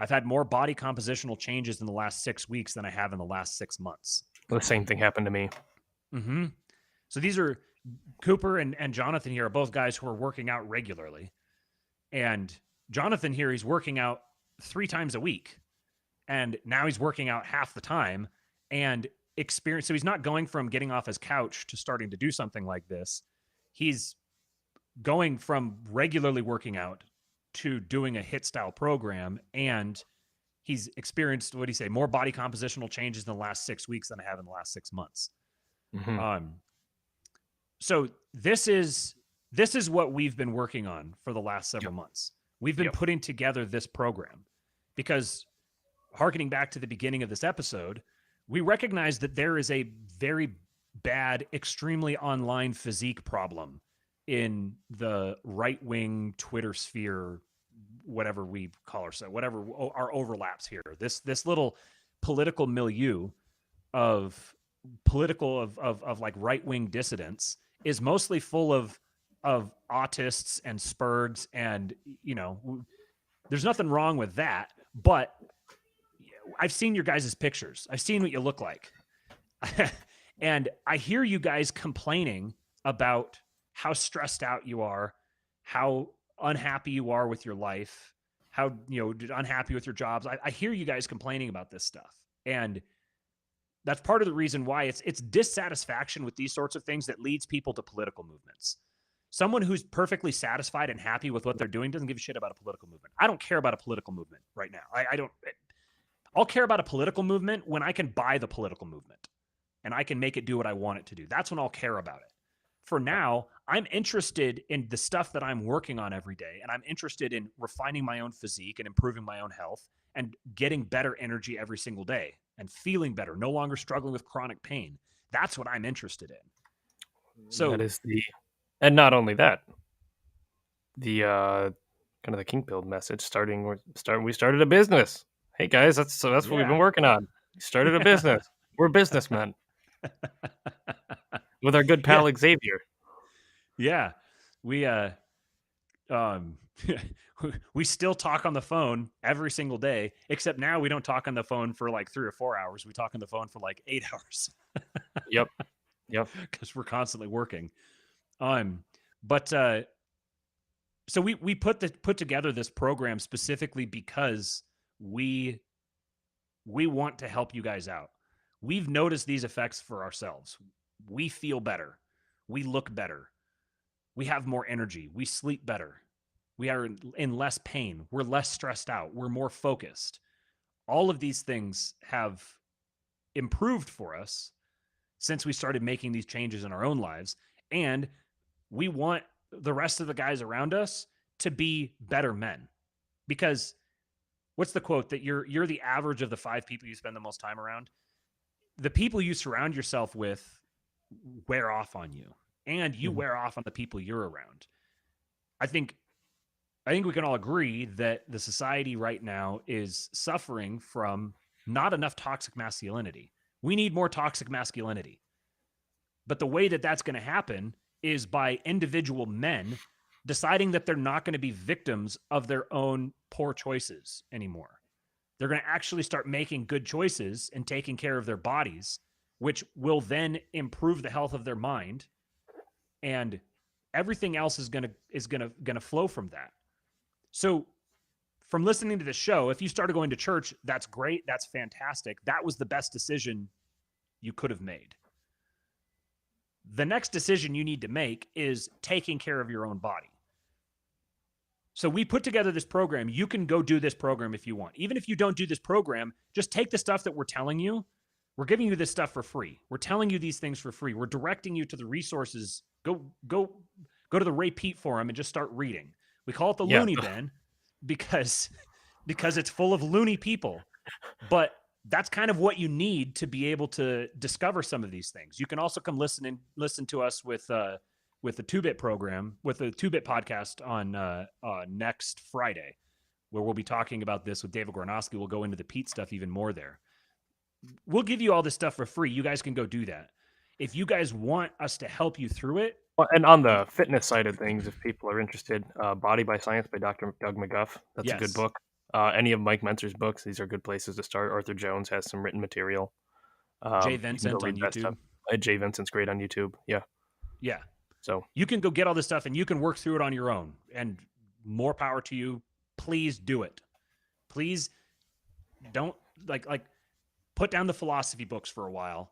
B: I've had more body compositional changes in the last 6 weeks than I have in the last 6 months.
A: The same thing happened to me.
B: Mm-hmm. So these are Cooper and Jonathan here are both guys who are working out regularly. And Jonathan here, he's working out 3 times a week. And now he's working out half the time and experience. So he's not going from getting off his couch to starting to do something like this. He's going from regularly working out to doing a HIIT style program, and he's experienced, what do you say, more body compositional changes in the last 6 weeks than I have in the last 6 months.
A: Mm-hmm.
B: So this is what we've been working on for the last several months. We've been putting together this program because, hearkening back to the beginning of this episode, we recognize that there is a very bad, extremely online physique problem in the right-wing Twitter sphere, whatever we call ourselves, whatever our overlaps here. This little political milieu of like right-wing dissidents is mostly full of autists and spurgs, and there's nothing wrong with that, but I've seen your guys' pictures. I've seen what you look like. And I hear you guys complaining about how stressed out you are, how unhappy you are with your life, how unhappy with your jobs. I hear you guys complaining about this stuff. And that's part of the reason why it's dissatisfaction with these sorts of things that leads people to political movements. Someone who's perfectly satisfied and happy with what they're doing doesn't give a shit about a political movement. I don't care about a political movement right now. I'll care about a political movement when I can buy the political movement and I can make it do what I want it to do. That's when I'll care about it. For now, I'm interested in the stuff that I'm working on every day, and I'm interested in refining my own physique and improving my own health and getting better energy every single day and feeling better, no longer struggling with chronic pain. That's what I'm interested in. So
A: that is and not only that, the kind of the King Build message we started a business. Hey guys, that's what we've been working on. We started a business. We're businessmen. With our good pal Xavier.
B: Yeah. We we still talk on the phone every single day, except now we don't talk on the phone for like 3 or 4 hours. We talk on the phone for like 8 hours.
A: Yep.
B: Because we're constantly working. But so we put together this program specifically because we want to help you guys out. We've noticed these effects for ourselves. We feel better. We look better. We have more energy. We sleep better. We are in less pain. We're less stressed out. We're more focused. All of these things have improved for us since we started making these changes in our own lives. And we want the rest of the guys around us to be better men. Because what's the quote? That you're the average of the 5 people you spend the most time around. The people you surround yourself with wear off on you, and you wear off on the people you're around. I think we can all agree that the society right now is suffering from not enough toxic masculinity. We need more toxic masculinity. But the way that that's going to happen is by individual men deciding that they're not going to be victims of their own poor choices anymore. They're going to actually start making good choices and taking care of their bodies, which will then improve the health of their mind, and everything else is going to flow from that. So from listening to the show, if you started going to church, that's great. That's fantastic. That was the best decision you could have made. The next decision you need to make is taking care of your own body. So we put together this program. You can go do this program if you want. Even if you don't do this program, just take the stuff that we're telling you. We're giving you this stuff for free. We're telling you these things for free. We're directing you to the resources. Go to the Ray Peat forum and just start reading. We call it the Looney Bin because it's full of loony people. But that's kind of what you need to be able to discover some of these things. You can also come listen to us with the 2-Bit program, with the 2-Bit podcast on next Friday, where we'll be talking about this with David Gornosky. We'll go into the Peat stuff even more there. We'll give you all this stuff for free. You guys can go do that. If you guys want us to help you through it.
A: Well, and on the fitness side of things, if people are interested, Body by Science by Dr. Doug McGuff. That's a good book. Any of Mike Mentzer's books, these are good places to start. Arthur Jones has some written material.
B: Jay Vincent on YouTube.
A: Jay Vincent's great on YouTube. Yeah.
B: Yeah.
A: So
B: you can go get all this stuff and you can work through it on your own, and more power to you. Please do it. Please don't like put down the philosophy books for a while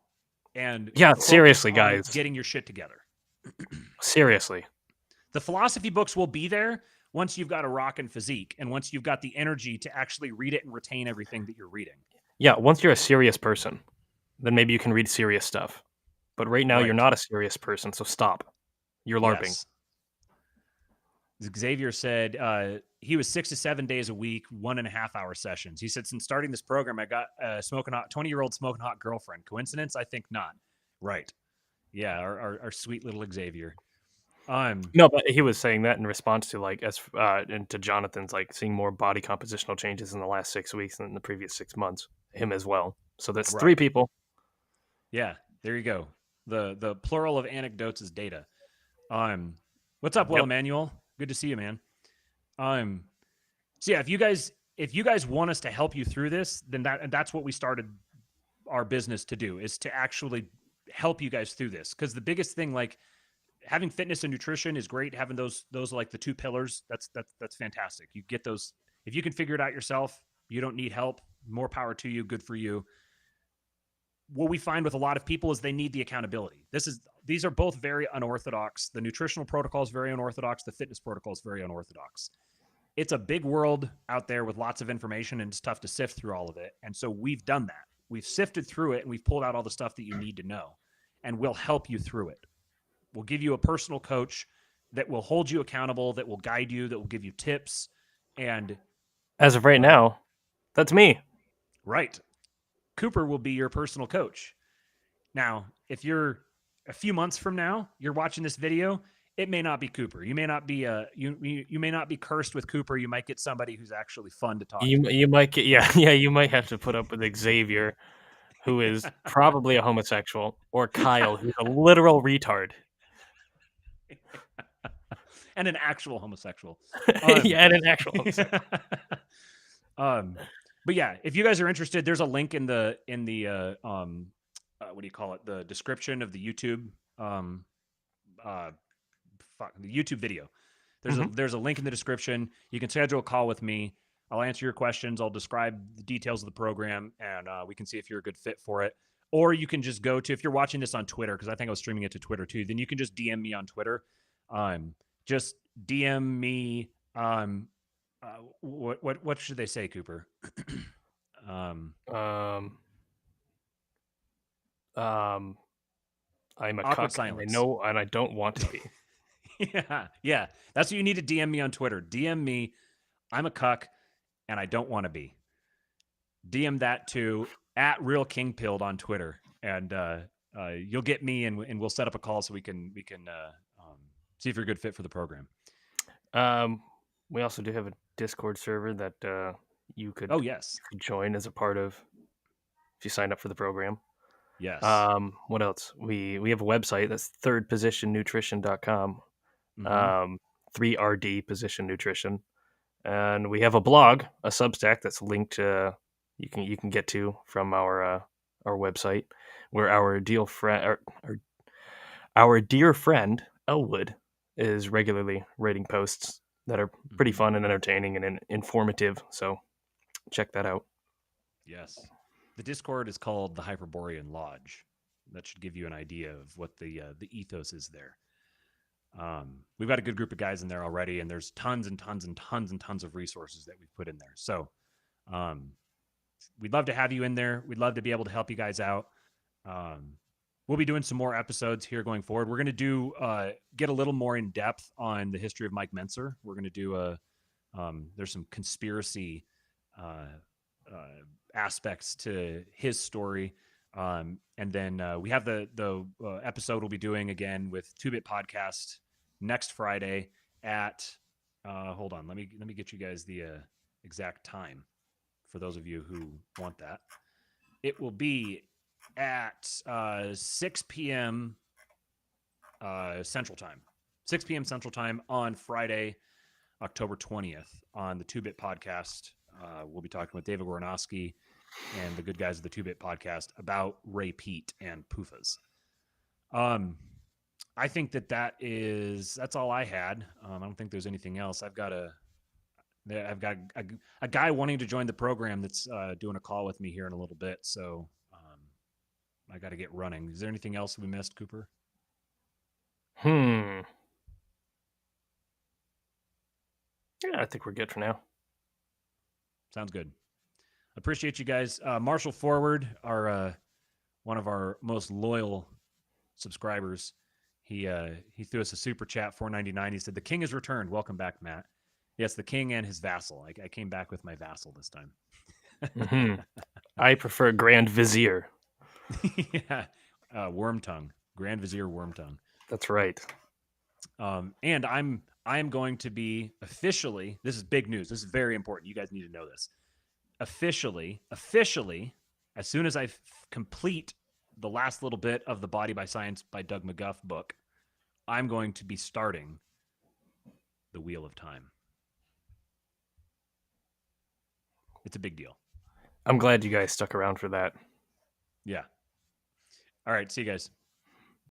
B: and
A: Yeah,
B: focus
A: seriously,
B: on
A: guys.
B: getting your shit together.
A: Seriously.
B: The philosophy books will be there once you've got a rockin' physique and once you've got the energy to actually read it and retain everything that you're reading.
A: Yeah, once you're a serious person, then maybe you can read serious stuff. But right now, you're
B: Right.
A: not a serious person, so stop. You're LARPing.
B: Yes. Xavier said he was 6 to 7 days a week, 1.5 hour sessions. He said, since starting this program, I got a 20-year-old smoking hot girlfriend. Coincidence? I think not. Right. Yeah, our sweet little Xavier.
A: No, but he was saying that in response to and to Jonathan's seeing more body compositional changes in the last 6 weeks than in the previous 6 months. Him as well. So that's
B: Right.
A: 3 people.
B: Yeah, there you go. The plural of anecdotes is data. What's up, Will
A: Yep.
B: Emmanuel? Good to see you, man. So yeah, if you guys want us to help you through this, then that's what we started our business to do, is to actually help you guys through this. Because the biggest thing, like having fitness and nutrition is great. Having those like the two pillars, that's fantastic. You get those if you can figure it out yourself. You don't need help. More power to you. Good for you. What we find with a lot of people is they need the accountability. These are both very unorthodox. The nutritional protocol is very unorthodox. The fitness protocol is very unorthodox. It's a big world out there with lots of information, and it's tough to sift through all of it. And so we've done that. We've sifted through it, and we've pulled out all the stuff that you need to know, and we'll help you through it. We'll give you a personal coach that will hold you accountable, that will guide you, that will give you tips. And
A: as of right now, that's me.
B: Right. Cooper will be your personal coach. Now, if you're a few months from now, you're watching this video, it may not be Cooper. You may not be you may not be cursed with Cooper. You might get somebody who's actually fun to talk to.
A: You might get you might have to put up with Xavier, who is probably a homosexual, or Kyle, who's a literal retard.
B: And an actual homosexual.
A: Yeah, and an actual homosexual.
B: But yeah, if you guys are interested, there's a link in the what do you call it? The description of the YouTube the YouTube video. There's a link in the description. You can schedule a call with me. I'll answer your questions. I'll describe the details of the program, and we can see if you're a good fit for it. Or you can just go to, if you're watching this on Twitter, because I think I was streaming it to Twitter too, then you can just DM me on Twitter. Just DM me. What should they say, Cooper?
A: I'm a
B: Awkward
A: cuck,
B: silence.
A: and I know, and I don't want to be.
B: Yeah. That's what you need to DM me on Twitter. DM me, I'm a cuck, and I don't want to be. DM that to @RealKingPilled on Twitter, and you'll get me, and we'll set up a call so we can see if you're a good fit for the program.
A: We also do have a Discord server that you could join as a part of if you sign up for the program.
B: Yes.
A: What else? We have a website that's thirdpositionnutrition.com. 3RD Position Nutrition, and we have a blog, a Substack that's linked. You can get to from our website, where our dear friend Elwood is regularly writing posts that are pretty fun and entertaining and informative. So check that out.
B: Yes. The Discord is called the Hyperborean Lodge. That should give you an idea of what the ethos is there. We've got a good group of guys in there already, and there's tons and tons and tons and tons of resources that we've put in there. So we'd love to have you in there. We'd love to be able to help you guys out. We'll be doing some more episodes here going forward. We're going to do get a little more in depth on the history of Mike Mentzer. We're going to do there's some conspiracy aspects to his story. And then we have the episode we'll be doing again with 2-Bit Podcast next Friday at hold on, let me get you guys the exact time for those of you who want that. It will be at 6 p.m. Central Time. 6 p.m. Central Time on Friday, October 20th on the 2-Bit Podcast. We'll be talking with David Goronowski and the good guys of the 2-Bit Podcast about Ray Pete and PUFAs. I think that's all I had. I don't think there's anything else. I've got a guy wanting to join the program that's doing a call with me here in a little bit. So I got to get running. Is there anything else we missed, Cooper?
A: Yeah, I think we're good for now.
B: Sounds good. Appreciate you guys. Marshall Forward, our one of our most loyal subscribers, he threw us a super chat, $4.99. He said, "The king has returned. Welcome back, Matt." Yes, the king and his vassal. I came back with my vassal this time.
A: I prefer Grand Vizier.
B: Yeah, Wormtongue, Grand Vizier Wormtongue.
A: That's right.
B: And I'm going to be officially. This is big news. This is very important. You guys need to know this. Officially, as soon as I complete the last little bit of the Body by Science by Doug McGuff book, I'm going to be starting the Wheel of Time. It's a big deal.
A: I'm glad you guys stuck around for that.
B: Yeah. All right. See you guys.